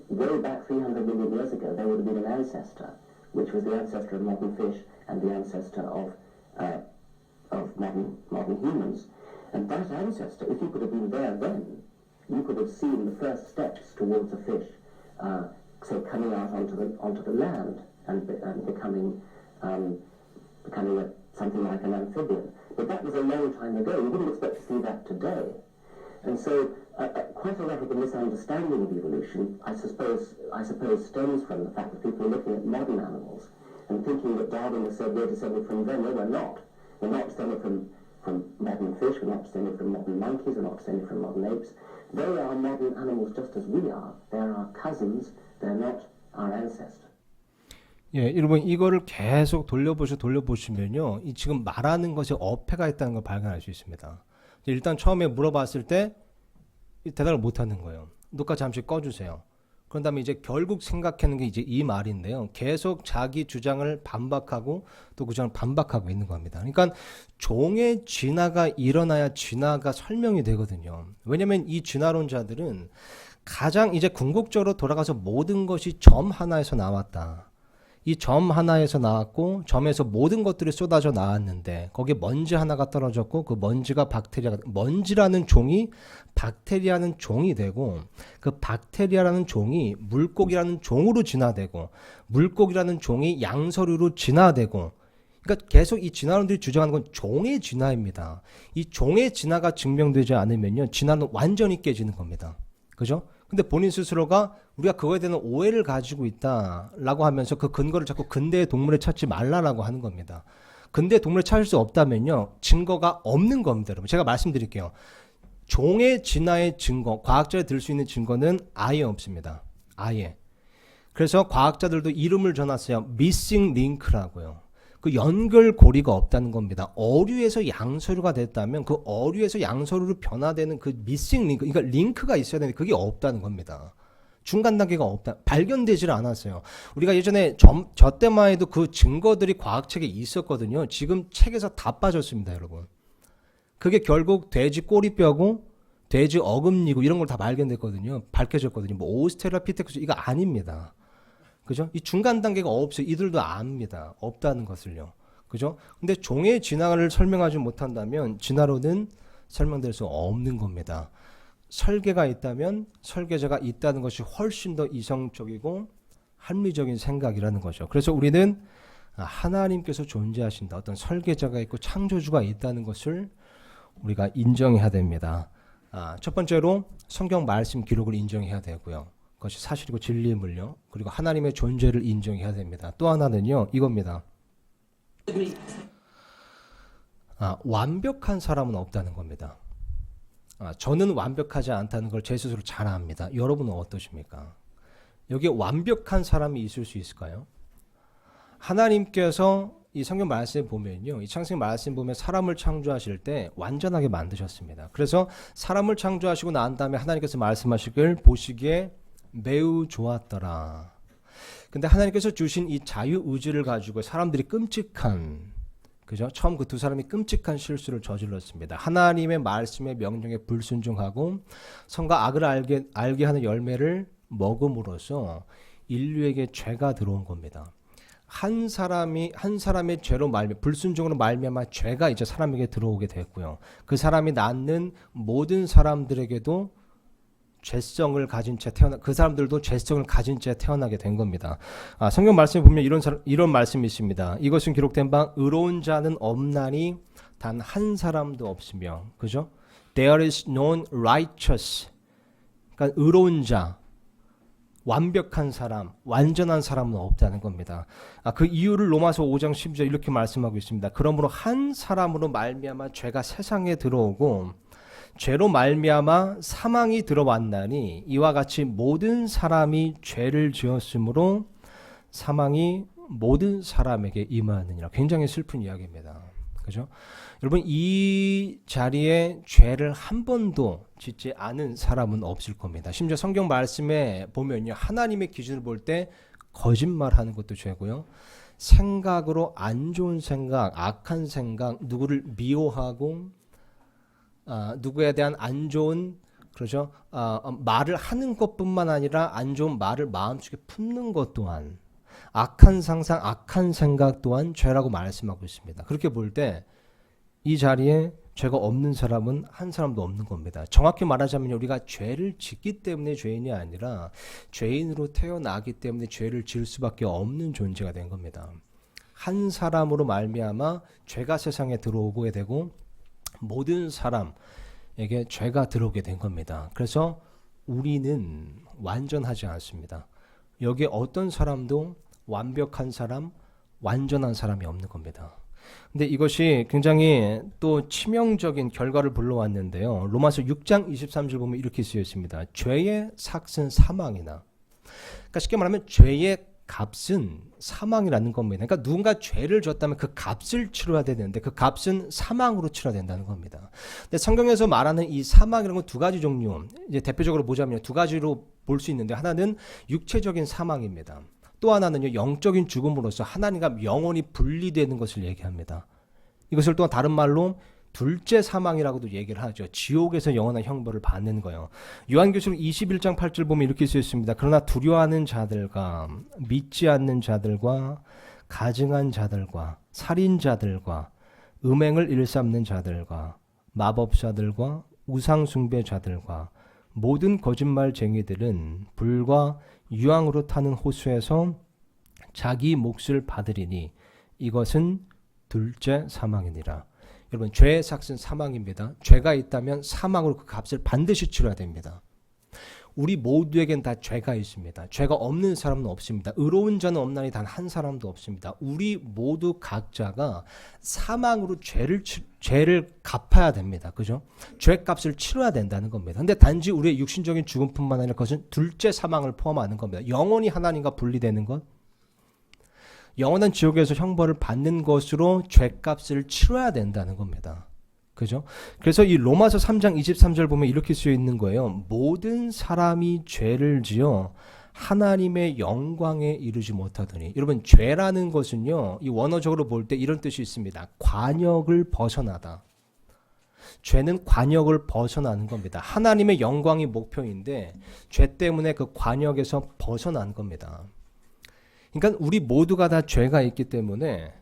Way back 300 million years ago, there would have been an ancestor, which was the ancestor of modern fish and the ancestor of modern humans. And that ancestor, if you could have been there then, you could have seen the first steps towards a fish, say coming out onto the land and becoming something like an amphibian. But that was a long time ago. You wouldn't expect to see that today. And so quite a lot of the misunderstanding of evolution, I suppose, stems from the fact that people are looking at modern animals and thinking that Darwin has said we're descended from them. No, we're not. We're not descended from modern fish. We're not descended from modern monkeys. We're not descended from modern apes. They are modern animals just as we are. They're our cousins. They're not our ancestors. 예, 여러분 이거를 계속 돌려보시면요, 이 지금 말하는 것에 어폐가 있다는 걸 발견할 수 있습니다. 일단 처음에 물어봤을 때 대답을 못하는 거예요. 녹화 잠시 꺼주세요. 그런 다음에 이제 결국 생각하는 게 이제 이 말인데요. 계속 자기 주장을 반박하고 또 그 주장을 반박하고 있는 겁니다. 그러니까 종의 진화가 일어나야 진화가 설명이 되거든요. 왜냐하면 이 진화론자들은 가장 이제 궁극적으로 돌아가서 모든 것이 점 하나에서 나왔다. 이 점 하나에서 나왔고 점에서 모든 것들이 쏟아져 나왔는데 거기에 먼지 하나가 떨어졌고 그 먼지가 먼지라는 종이 박테리아는 종이 되고 그 박테리아라는 종이 물고기라는 종으로 진화되고 물고기라는 종이 양서류로 진화되고, 그러니까 계속 이 진화론들이 주장하는 건 종의 진화입니다. 이 종의 진화가 증명되지 않으면요, 진화는 완전히 깨지는 겁니다. 그죠? 근데 본인 스스로가 우리가 그거에 대한 오해를 가지고 있다라고 하면서 그 근거를 자꾸 근대의 동물에 찾지 말라라고 하는 겁니다. 근대의 동물에 찾을 수 없다면요, 증거가 없는 겁니다. 여러분 제가 말씀드릴게요. 종의 진화의 증거, 과학자에 들 수 있는 증거는 아예 없습니다. 아예. 그래서 과학자들도 이름을 줘놨어요. 미싱 링크라고요. 그 연결고리가 없다는 겁니다. 어류에서 양서류가 됐다면 그 어류에서 양서류로 변화되는 그 미싱 링크, 그러니까 링크가 있어야 되는데 그게 없다는 겁니다. 중간 단계가 없다. 발견되지를 않았어요. 우리가 예전에 저 때만 해도 그 증거들이 과학책에 있었거든요. 지금 책에서 다 빠졌습니다, 여러분. 그게 결국 돼지 꼬리뼈고 돼지 어금니고 이런 걸 다 발견됐거든요. 밝혀졌거든요. 뭐 오스트랄로피테쿠스 이거 아닙니다. 그죠? 이 중간 단계가 없어요. 이들도 압니다. 없다는 것을요. 그죠? 근데 종의 진화를 설명하지 못한다면 진화론은 설명될 수 없는 겁니다. 설계가 있다면 설계자가 있다는 것이 훨씬 더 이성적이고 합리적인 생각이라는 거죠. 그래서 우리는 하나님께서 존재하신다. 어떤 설계자가 있고 창조주가 있다는 것을 우리가 인정해야 됩니다. 첫 번째로 성경 말씀 기록을 인정해야 되고요. 그것이 사실이고 진리임을요. 그리고 하나님의 존재를 인정해야 됩니다. 또 하나는요, 이겁니다. 완벽한 사람은 없다는 겁니다. 저는 완벽하지 않다는 걸 제 스스로 잘 압니다. 여러분은 어떠십니까? 여기에 완벽한 사람이 있을 수 있을까요? 하나님께서 이 성경 말씀 보면요, 이 창세기 말씀 보면 사람을 창조하실 때 완전하게 만드셨습니다. 그래서 사람을 창조하시고 난 다음에 하나님께서 말씀하시길 보시기에 매우 좋았더라. 근데 하나님께서 주신 이 자유의지를 가지고 사람들이 끔찍한 그죠? 처음 그 두 사람이 끔찍한 실수를 저질렀습니다. 하나님의 말씀의 명령에 불순종하고 선과 악을 알게 하는 열매를 먹음으로써 인류에게 죄가 들어온 겁니다. 한 사람의 죄로 불순종으로 말미암아 죄가 이제 사람에게 들어오게 됐고요. 그 사람이 낳는 모든 사람들에게도 죄성을 가진 채 그 사람들도 죄성을 가진 채 태어나게 된 겁니다. 성경 말씀에 보면 이런 말씀이 있습니다. 이것은 기록된 바 의로운 자는 없나니 단 한 사람도 없으며, 그죠? There is none righteous. 그러니까 의로운 자, 완벽한 사람, 완전한 사람은 없다는 겁니다. 그 이유를 로마서 5장 12절 이렇게 말씀하고 있습니다. 그러므로 한 사람으로 말미암아 죄가 세상에 들어오고 죄로 말미암아 사망이 들어왔나니 이와 같이 모든 사람이 죄를 지었으므로 사망이 모든 사람에게 임하느니라. 굉장히 슬픈 이야기입니다. 그죠? 여러분, 이 자리에 죄를 한 번도 짓지 않은 사람은 없을 겁니다. 심지어 성경 말씀에 보면요, 하나님의 기준을 볼 때 거짓말하는 것도 죄고요, 생각으로 안 좋은 생각, 악한 생각, 누구를 미워하고 누구에 대한 안 좋은, 그렇죠? 말을 하는 것뿐만 아니라 안 좋은 말을 마음속에 품는 것 또한, 악한 상상, 악한 생각 또한 죄라고 말씀하고 있습니다. 그렇게 볼 때 이 자리에 죄가 없는 사람은 한 사람도 없는 겁니다. 정확히 말하자면 우리가 죄를 짓기 때문에 죄인이 아니라 죄인으로 태어나기 때문에 죄를 지을 수밖에 없는 존재가 된 겁니다. 한 사람으로 말미암아 죄가 세상에 들어오게 되고 모든 사람에게 죄가 들어오게 된 겁니다. 그래서 우리는 완전하지 않습니다. 여기에 어떤 사람도 완벽한 사람, 완전한 사람이 없는 겁니다. 근데 이것이 굉장히 또 치명적인 결과를 불러왔는데요. 로마서 6장 23절 보면 이렇게 쓰여 있습니다. 죄의 삭은 사망이나. 그러니까 쉽게 말하면 죄의 값은 사망이라는 겁니다. 그러니까 누군가 죄를 졌다면 그 값을 치러야 되는데 그 값은 사망으로 치러야 된다는 겁니다. 근데 성경에서 말하는 이 사망이라는 건 두 가지 종류, 이제 대표적으로 보자면 두 가지로 볼 수 있는데, 하나는 육체적인 사망입니다. 또 하나는요, 영적인 죽음으로써 하나님과 영원히 분리되는 것을 얘기합니다. 이것을 또 다른 말로 둘째 사망이라고도 얘기를 하죠. 지옥에서 영원한 형벌을 받는 거예요. 요한계시록 21장 8절 보면 이렇게 쓰여 있습니다. 그러나 두려워하는 자들과 믿지 않는 자들과 가증한 자들과 살인자들과 음행을 일삼는 자들과 마법사들과 우상숭배자들과 모든 거짓말쟁이들은 불과 유황으로 타는 호수에서 자기 몫을 받으리니 이것은 둘째 사망이니라. 여러분, 죄의 삭은 사망입니다. 죄가 있다면 사망으로 그 값을 반드시 치러야 됩니다. 우리 모두에겐 다 죄가 있습니다. 죄가 없는 사람은 없습니다. 의로운 자는 없나니 단 한 사람도 없습니다. 우리 모두 각자가 사망으로 죄를 갚아야 됩니다. 그죠? 죄값을 치러야 된다는 겁니다. 근데 단지 우리의 육신적인 죽음뿐만 아니라 그것은 둘째 사망을 포함하는 겁니다. 영원히 하나님과 분리되는 것, 영원한 지옥에서 형벌을 받는 것으로 죄값을 치러야 된다는 겁니다. 그죠? 그래서 이 로마서 3장 23절 보면 이렇게 쓰여 있는 거예요. 모든 사람이 죄를 지어 하나님의 영광에 이르지 못하더니. 여러분, 죄라는 것은요, 이 원어적으로 볼 때 이런 뜻이 있습니다. 관역을 벗어나다. 죄는 관역을 벗어나는 겁니다. 하나님의 영광이 목표인데 죄 때문에 그 관역에서 벗어난 겁니다. 그러니까 우리 모두가 다 죄가 있기 때문에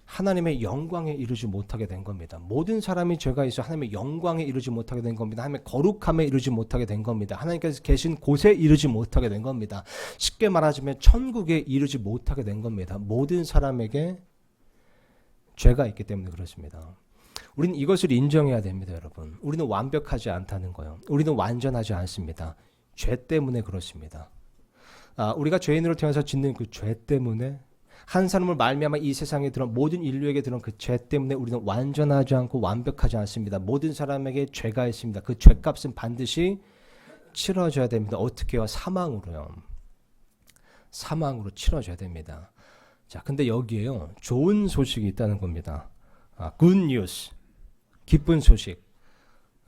하나님의 영광에 이르지 못하게 된 겁니다. 모든 사람이 죄가 있어 하나님의 영광에 이르지 못하게 된 겁니다. 하나님의 거룩함에 이르지 못하게 된 겁니다. 하나님께서 계신 곳에 이르지 못하게 된 겁니다. 쉽게 말하자면 천국에 이르지 못하게 된 겁니다. 모든 사람에게 죄가 있기 때문에 그렇습니다. 우리는 이것을 인정해야 됩니다, 여러분. 우리는 완벽하지 않다는 거예요. 우리는 완전하지 않습니다. 죄 때문에 그렇습니다. 우리가 죄인으로 태어나서 짓는 그 죄 때문에, 한 사람을 말미암아 이 세상에 들어온 모든 인류에게 들어온 그 죄 때문에 우리는 완전하지 않고 완벽하지 않습니다. 모든 사람에게 죄가 있습니다. 그 죄값은 반드시 치러져야 됩니다. 어떻게요? 사망으로요. 사망으로 치러져야 됩니다. 자, 근데 여기에요, 좋은 소식이 있다는 겁니다. good news, 기쁜 소식.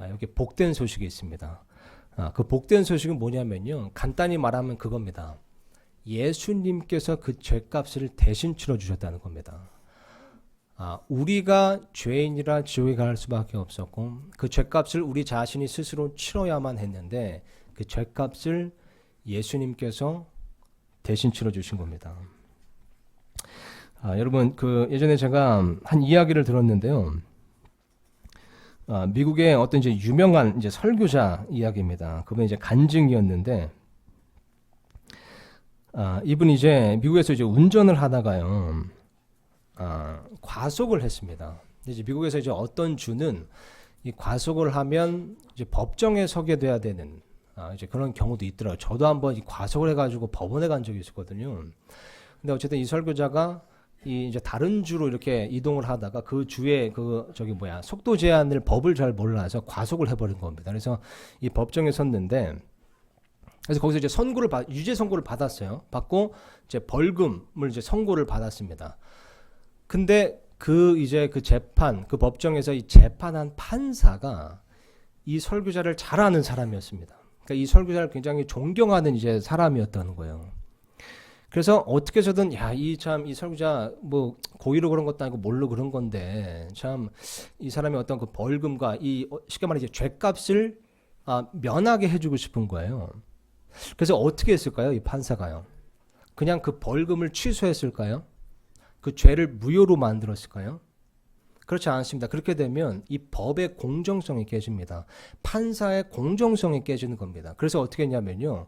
여기 복된 소식이 있습니다. 그 복된 소식은 뭐냐면요, 간단히 말하면 그겁니다. 예수님께서 그 죄값을 대신 치러주셨다는 겁니다. 우리가 죄인이라 지옥에 갈 수밖에 없었고 그 죄값을 우리 자신이 스스로 치러야만 했는데 그 죄값을 예수님께서 대신 치러주신 겁니다. 여러분 그 예전에 제가 한 이야기를 들었는데요. 미국의 어떤 이제 유명한 이제 설교자 이야기입니다. 그분이 이제 간증이었는데 이분이 이제 미국에서 이제 운전을 하다가요. 과속을 했습니다. 이제 미국에서 이제 어떤 주는 이 과속을 하면 이제 법정에 서게 돼야 되는 이제 그런 경우도 있더라고요. 저도 한번 이 과속을 해가지고 법원에 간 적이 있었거든요. 근데 어쨌든 이 설교자가 이 이제 다른 주로 이렇게 이동을 하다가 그 주의 그 속도 제한을 법을 잘 몰라서 과속을 해버린 겁니다. 그래서 이 법정에 섰는데 그래서 거기서 이제 유죄 선고를 받았어요. 받고 이제 벌금을 이제 선고를 받았습니다. 근데 그 법정에서 이 재판한 판사가 이 설교자를 잘 아는 사람이었습니다. 그러니까 이 설교자를 굉장히 존경하는 이제 사람이었다는 거예요. 그래서 어떻게 해서든 이 설교자 뭐 고의로 그런 것도 아니고 뭘로 그런 건데 참 이 사람이 어떤 그 벌금과 이 쉽게 말해 이제 죄값을 면하게 해주고 싶은 거예요. 그래서 어떻게 했을까요? 이 판사가요. 그냥 그 벌금을 취소했을까요? 그 죄를 무효로 만들었을까요? 그렇지 않습니다. 그렇게 되면 이 법의 공정성이 깨집니다. 판사의 공정성이 깨지는 겁니다. 그래서 어떻게 했냐면요.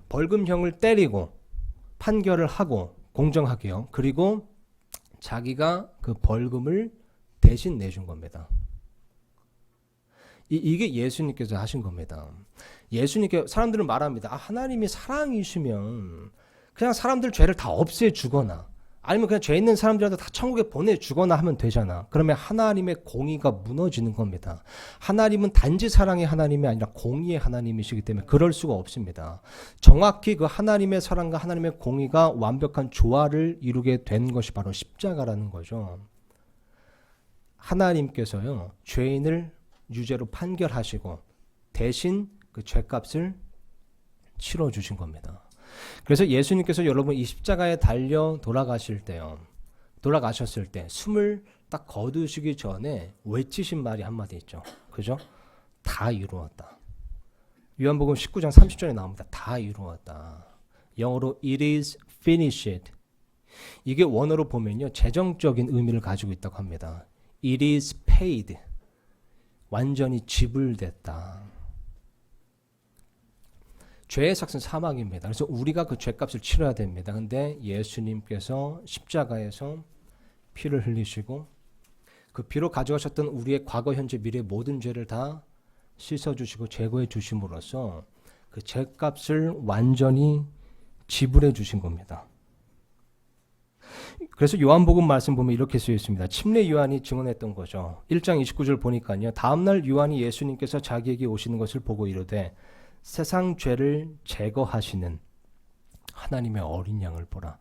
벌금형을 때리고 판결을 하고 공정하게요. 그리고 자기가 그 벌금을 대신 내준 겁니다. 이게 예수님께서 하신 겁니다. 예수님께 사람들은 말합니다. 하나님이 사랑이시면 그냥 사람들 죄를 다 없애주거나 아니면 그냥 죄 있는 사람들한테 다 천국에 보내주거나 하면 되잖아. 그러면 하나님의 공의가 무너지는 겁니다. 하나님은 단지 사랑의 하나님이 아니라 공의의 하나님이시기 때문에 그럴 수가 없습니다. 정확히 그 하나님의 사랑과 하나님의 공의가 완벽한 조화를 이루게 된 것이 바로 십자가라는 거죠. 하나님께서요, 죄인을 유죄로 판결하시고 대신 그 죄값을 치러주신 겁니다. 그래서 예수님께서 여러분 이 십자가에 달려 돌아가셨을 때 숨을 딱 거두시기 전에 외치신 말이 한마디 있죠. 그죠? 다 이루었다. 요한복음 19장 30절에 나옵니다. 다 이루었다. 영어로 it is finished. 이게 원어로 보면요. 재정적인 의미를 가지고 있다고 합니다. it is paid. 완전히 지불됐다. 죄의 삭은 사망입니다. 그래서 우리가 그 죄값을 치러야 됩니다. 근데 예수님께서 십자가에서 피를 흘리시고 그 피로 가져가셨던 우리의 과거, 현재, 미래 모든 죄를 다 씻어주시고 제거해 주심으로써 그 죄값을 완전히 지불해 주신 겁니다. 그래서 요한복음 말씀 보면 이렇게 쓰여 있습니다. 침례 요한이 증언했던 거죠. 1장 29절 보니까요. 다음날 요한이 예수님께서 자기에게 오시는 것을 보고 이르되 세상 죄를 제거하시는 하나님의 어린 양을 보라.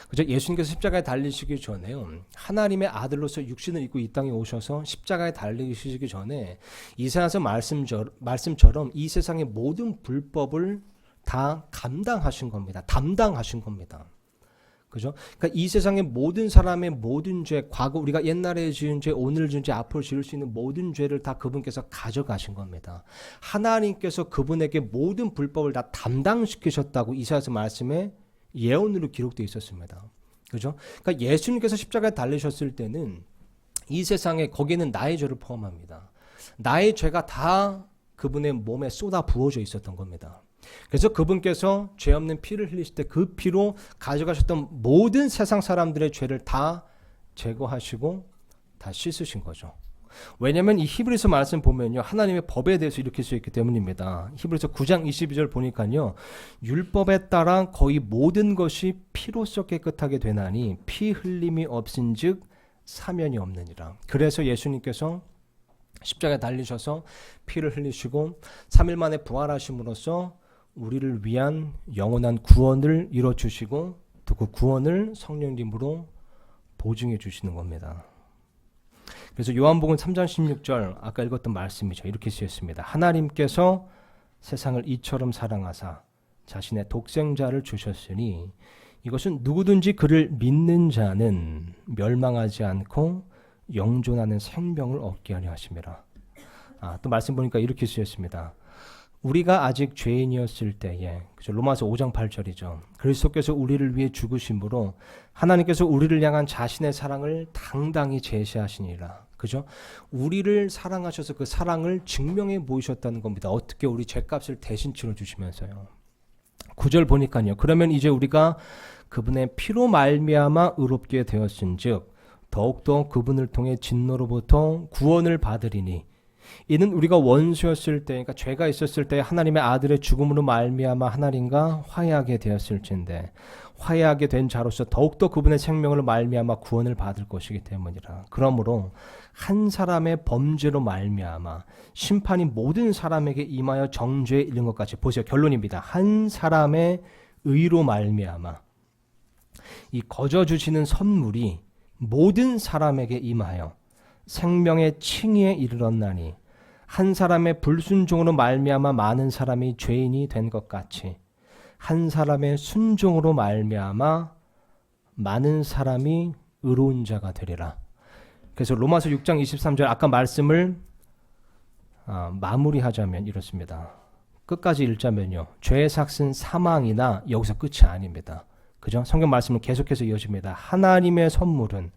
그죠? 예수님께서 십자가에 달리시기 전에요. 하나님의 아들로서 육신을 입고 이 땅에 오셔서 십자가에 달리시기 전에 이사야서 말씀처럼 이 세상의 모든 불법을 다 감당하신 겁니다. 담당하신 겁니다. 그죠? 그러니까 이 세상의 모든 사람의 모든 죄, 과거 우리가 옛날에 지은 죄, 오늘 지은 죄, 앞으로 지을 수 있는 모든 죄를 다 그분께서 가져가신 겁니다. 하나님께서 그분에게 모든 불법을 다 담당시키셨다고 이사야서 말씀에 예언으로 기록되어 있었습니다. 그죠? 그러니까 예수님께서 십자가에 달리셨을 때는 이 세상에 거기에는 나의 죄를 포함합니다. 나의 죄가 다 그분의 몸에 쏟아 부어져 있었던 겁니다. 그래서 그분께서 죄 없는 피를 흘리실 때 그 피로 가져가셨던 모든 세상 사람들의 죄를 다 제거하시고 다 씻으신 거죠. 왜냐하면 이 히브리서 말씀 보면요. 하나님의 법에 대해서 이렇게 쓰여있기 때문입니다. 히브리서 9장 22절 보니까요. 율법에 따라 거의 모든 것이 피로써 깨끗하게 되나니 피 흘림이 없은즉 사면이 없느니라. 그래서 예수님께서 십자가에 달리셔서 피를 흘리시고 3일 만에 부활하심으로써 우리를 위한 영원한 구원을 이뤄주시고 또 그 구원을 성령님으로 보증해 주시는 겁니다. 그래서 요한복음 3장 16절 아까 읽었던 말씀이죠. 이렇게 쓰였습니다. 하나님께서 세상을 이처럼 사랑하사 자신의 독생자를 주셨으니 이것은 누구든지 그를 믿는 자는 멸망하지 않고 영존하는 생명을 얻게 하려 하심이라. 또 말씀 보니까 이렇게 쓰였습니다. 우리가 아직 죄인이었을 때에, 그죠? 로마서 5장 8절이죠. 그리스도께서 우리를 위해 죽으심으로 하나님께서 우리를 향한 자신의 사랑을 당당히 제시하시니라. 그죠? 우리를 사랑하셔서 그 사랑을 증명해 보이셨다는 겁니다. 어떻게 우리 죄값을 대신 치러 주시면서요. 9절 보니까요. 그러면 이제 우리가 그분의 피로 말미암아 의롭게 되었은즉 더욱더 그분을 통해 진노로부터 구원을 받으리니 이는 우리가 원수였을 때, 그러니까 죄가 있었을 때 하나님의 아들의 죽음으로 말미암아 하나님과 화해하게 되었을진데 화해하게 된 자로서 더욱더 그분의 생명으로 말미암아 구원을 받을 것이기 때문이라. 그러므로 한 사람의 범죄로 말미암아 심판이 모든 사람에게 임하여 정죄에 이른 것까지. 보세요. 결론입니다. 한 사람의 의로 말미암아 이 거저 주시는 선물이 모든 사람에게 임하여 생명의 칭의에 이르렀나니 한 사람의 불순종으로 말미암아 많은 사람이 죄인이 된 것 같이 한 사람의 순종으로 말미암아 많은 사람이 의로운 자가 되리라. 그래서 로마서 6장 23절 아까 말씀을 마무리하자면 이렇습니다. 끝까지 읽자면요. 죄의 삭은 사망이나 여기서 끝이 아닙니다. 그죠? 성경 말씀은 계속해서 이어집니다. 하나님의 선물은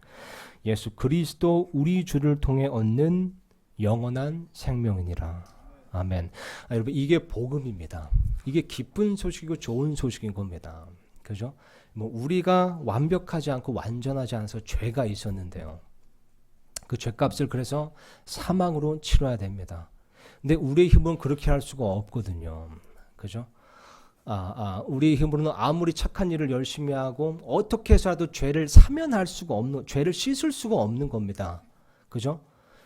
예수 그리스도 우리 주를 통해 얻는 영원한 생명이니라. 아멘. 여러분 이게 복음입니다. 이게 기쁜 소식이고 좋은 소식인 겁니다. 그죠? 뭐 우리가 완벽하지 않고 완전하지 않아서 죄가 있었는데요. 그 죄값을 그래서 사망으로 치러야 됩니다. 근데 우리의 힘은 그렇게 할 수가 없거든요. 그죠? 우리의 힘으로는 아무리 착한 일을 열심히 하고 어떻게 해서라도 죄를 사면할 수가 없는, 죄를 씻을 수가 없는 겁니다. 그죠?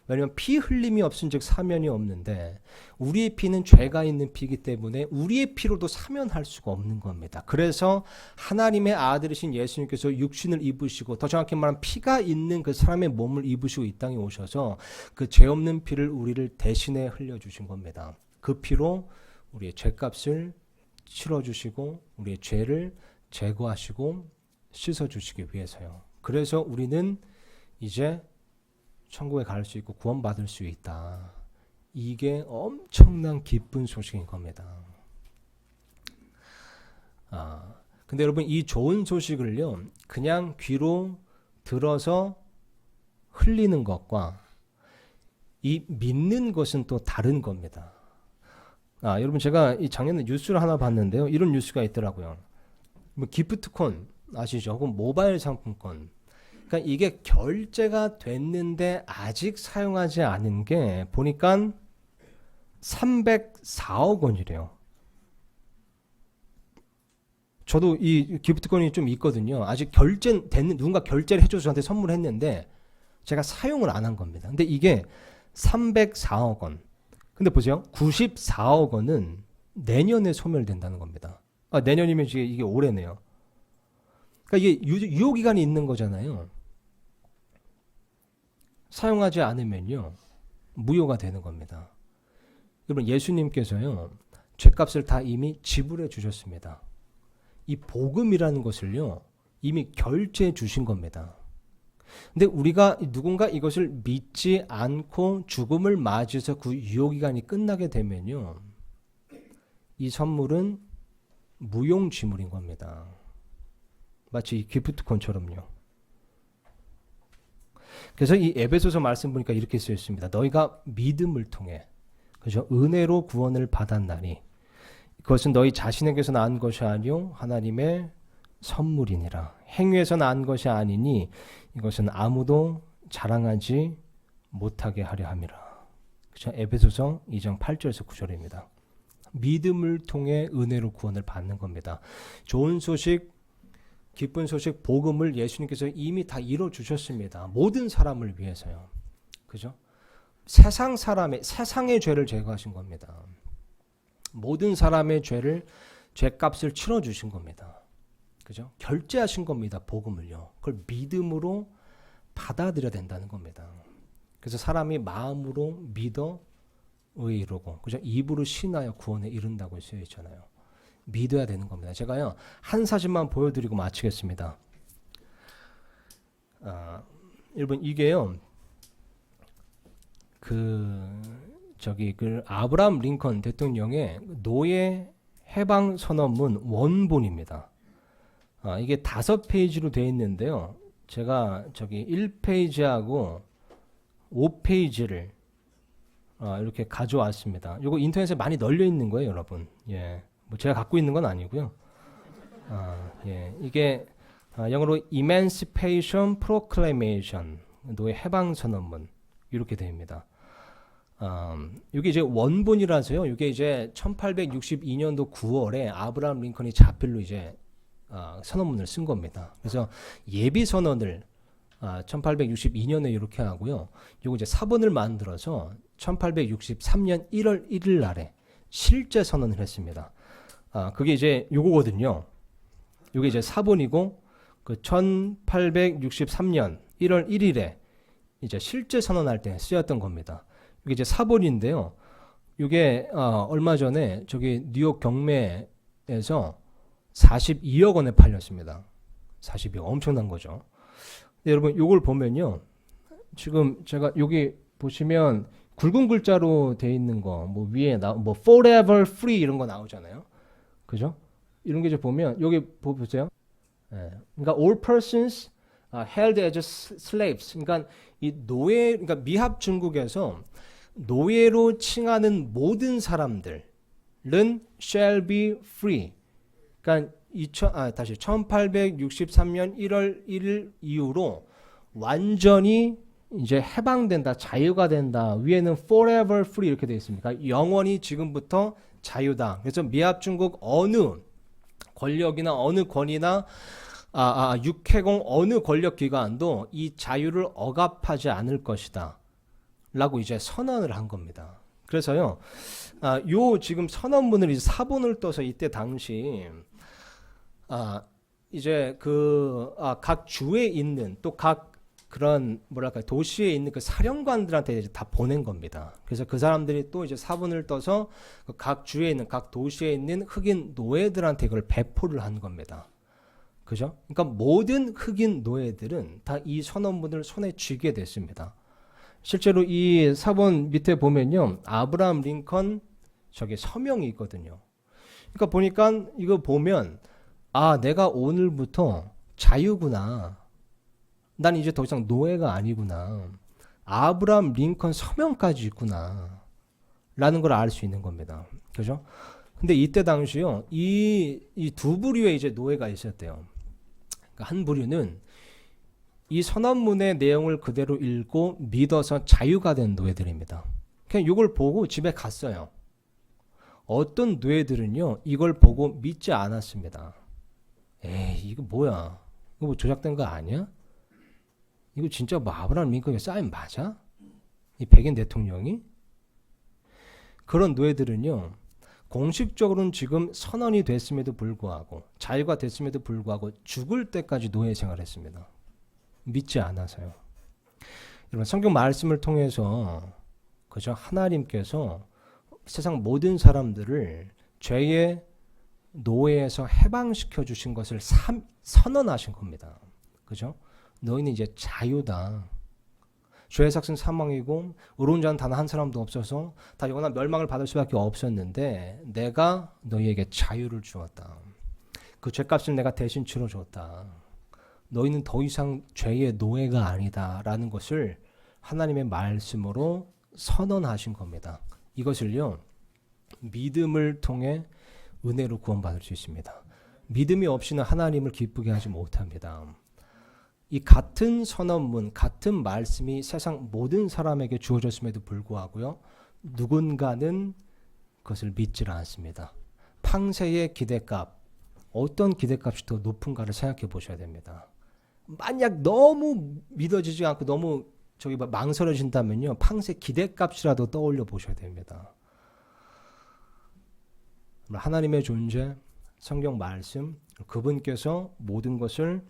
왜냐하면 피 흘림이 없은즉 사면이 없는데 우리의 피는 죄가 있는 피이기 때문에 우리의 피로도 사면할 수가 없는 겁니다. 그래서 하나님의 아들이신 예수님께서 육신을 입으시고 더 정확히 말하면 피가 있는 그 사람의 몸을 입으시고 이 땅에 오셔서 그 죄 없는 피를 우리를 대신에 흘려주신 겁니다. 그 피로 우리의 죄값을 치러주시고 우리의 죄를 제거하시고 씻어주시기 위해서요. 그래서 우리는 이제 천국에 갈 수 있고 구원받을 수 있다. 이게 엄청난 기쁜 소식인 겁니다. 근데 여러분 이 좋은 소식을요 그냥 귀로 들어서 흘리는 것과 이 믿는 것은 또 다른 겁니다. 여러분 제가 이 작년에 뉴스를 하나 봤는데요. 이런 뉴스가 있더라고요. 뭐 기프트콘 아시죠? 혹은 모바일 상품권. 그러니까 이게 결제가 됐는데 아직 사용하지 않은 게 보니까 304억 원이래요. 저도 이 기프트콘이 좀 있거든요. 아직 결제됐는 누군가 결제를 해줘서 저한테 선물했는데 제가 사용을 안 한 겁니다. 근데 이게 304억 원. 근데 보세요. 94억 원은 내년에 소멸된다는 겁니다. 내년이면 이게 올해네요. 그러니까 이게 유효기간이 있는 거잖아요. 사용하지 않으면요. 무효가 되는 겁니다. 여러분 예수님께서요. 죄값을 다 이미 지불해 주셨습니다. 이 복음이라는 것을요. 이미 결제해 주신 겁니다. 근데 우리가 누군가 이것을 믿지 않고 죽음을 맞이해서 그 유효기간이 끝나게 되면요. 이 선물은 무용지물인 겁니다. 마치 이 기프트콘처럼요. 그래서 이 에베소서 말씀 보니까 이렇게 쓰여 있습니다. 너희가 믿음을 통해 그죠? 은혜로 구원을 받았나니 그것은 너희 자신에게서 난 것이 아니요 하나님의 선물이니라. 행위에서 난 것이 아니니 이것은 아무도 자랑하지 못하게 하려 함이라. 그죠? 에베소서 2장 8절에서 9절입니다. 믿음을 통해 은혜로 구원을 받는 겁니다. 좋은 소식, 기쁜 소식, 복음을 예수님께서 이미 다 이뤄주셨습니다. 모든 사람을 위해서요. 그죠? 세상의 죄를 제거하신 겁니다. 모든 사람의 죄값을 치러주신 겁니다. 그죠? 결제하신 겁니다. 복음을요. 그걸 믿음으로 받아들여야 된다는 겁니다. 그래서 사람이 마음으로 믿어 의에 이르고, 그죠? 입으로 신하여 구원에 이른다고 쓰여 있잖아요. 믿어야 되는 겁니다. 제가요 한 사진만 보여드리고 마치겠습니다. 여러분 이게요 그 아브라함 링컨 대통령의 노예 해방 선언문 원본입니다. 이게 5페이지로 되어 있는데요. 제가 저기 1페이지하고 5페이지를 이렇게 가져왔습니다. 이거 인터넷에 많이 널려 있는 거예요, 여러분. 예, 뭐 제가 갖고 있는 건 아니고요. 예, 이게 영어로 Emancipation Proclamation, 노예 해방 선언문 이렇게 됩니다. 이게 이제 원본이라서요. 이게 이제 1862년도 9월에 아브라함 링컨이 자필로 이제 선언문을 쓴 겁니다. 그래서 예비 선언을 1862년에 이렇게 하고요. 요거 이제 사본을 만들어서 1863년 1월 1일 날에 실제 선언을 했습니다. 그게 이제 요거거든요. 요게 이제 사본이고 그 1863년 1월 1일에 이제 실제 선언할 때 쓰였던 겁니다. 이게 이제 사본인데요. 이게 얼마 전에 저기 뉴욕 경매에서 42억 원에 팔렸습니다. 42억, 엄청난 거죠. 여러분 요걸 보면요. 지금 제가 여기 보시면 굵은 글자로 돼 있는 거, 뭐 위에 뭐 forever free 이런 거 나오잖아요. 그죠? 이런 게 이제 보면 여기 보세요. 예. 그러니까 all persons held as slaves. 그러니까 이 노예, 그러니까 미합 중국에서 노예로 칭하는 모든 사람들은 shall be free. 그러니까 1863년 1월 1일 이후로 완전히 이제 해방된다, 자유가 된다. 위에는 forever free 이렇게 되어 있습니다. 영원히 지금부터 자유다. 그래서 미합 중국 어느 권력이나 어느 권위나 육해공 어느 권력 기관도 이 자유를 억압하지 않을 것이다. 라고 이제 선언을 한 겁니다. 그래서요, 요 지금 선언문을 이제 사본을 떠서 이때 당시 이제 각 주에 있는 또 각 그런 뭐랄까 도시에 있는 그 사령관들한테 이제 다 보낸 겁니다. 그래서 그 사람들이 또 이제 사본을 떠서 각 주에 있는 각 도시에 있는 흑인 노예들한테 이걸 배포를 한 겁니다. 그죠? 그러니까 모든 흑인 노예들은 다 이 선언문을 손에 쥐게 됐습니다. 실제로 이 사본 밑에 보면요, 아브라함 링컨 저기 서명이 있거든요. 그러니까 보니까 이거 보면 내가 오늘부터 자유구나. 난 이제 더 이상 노예가 아니구나. 아브라함 링컨 서명까지 있구나. 라는 걸 알 수 있는 겁니다. 그죠? 근데 이때 당시요, 이 두 부류의 이제 노예가 있었대요. 그러니까 한 부류는 이 선언문의 내용을 그대로 읽고 믿어서 자유가 된 노예들입니다. 그냥 이걸 보고 집에 갔어요. 어떤 노예들은요, 이걸 보고 믿지 않았습니다. 에이, 이거 뭐야? 이거 뭐 조작된 거 아니야? 이거 진짜 뭐 아브라함 링컨의 사인 맞아? 이 백인 대통령이? 그런 노예들은요, 공식적으로는 지금 선언이 됐음에도 불구하고, 자유가 됐음에도 불구하고 죽을 때까지 노예 생활했습니다. 믿지 않아서요. 여러분, 성경 말씀을 통해서 그저 하나님께서 세상 모든 사람들을 죄의 노예에서 해방시켜 주신 것을 선언하신 겁니다. 그죠? 너희는 이제 자유다. 죄의 삭은 사망이고 의로운 자는 단 한 사람도 없어서 다 영원한 멸망을 받을 수밖에 없었는데 내가 너희에게 자유를 주었다. 그 죄값을 내가 대신 치러줬다. 너희는 더 이상 죄의 노예가 아니다. 라는 것을 하나님의 말씀으로 선언하신 겁니다. 이것을요, 믿음을 통해 은혜로 구원받을 수 있습니다. 믿음이 없이는 하나님을 기쁘게 하지 못합니다. 이 같은 선언문, 같은 말씀이 세상 모든 사람에게 주어졌음에도 불구하고요, 누군가는 그것을 믿지 않습니다. 팡세의 기대값, 어떤 기대값이 더 높은가를 생각해 보셔야 됩니다. 만약 너무 믿어지지 않고 너무 망설여진다면요, 팡세 기대값이라도 떠올려 보셔야 됩니다. 하나님의 존재, 성경 말씀, 그분께서 모든 것을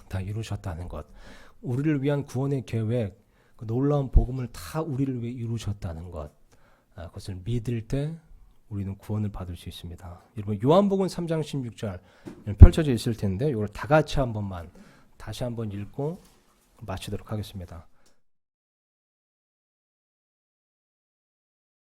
다 이루셨다는 것, 우리를 위한 구원의 계획, 그 놀라운 복음을 다 우리를 위해 이루셨다는 것, 그것을 믿을 때 우리는 구원을 받을 수 있습니다. 여러분, 요한복음 3장 16절 펼쳐져 있을 텐데 이걸 다 같이 다시 한번 읽고 마치도록 하겠습니다.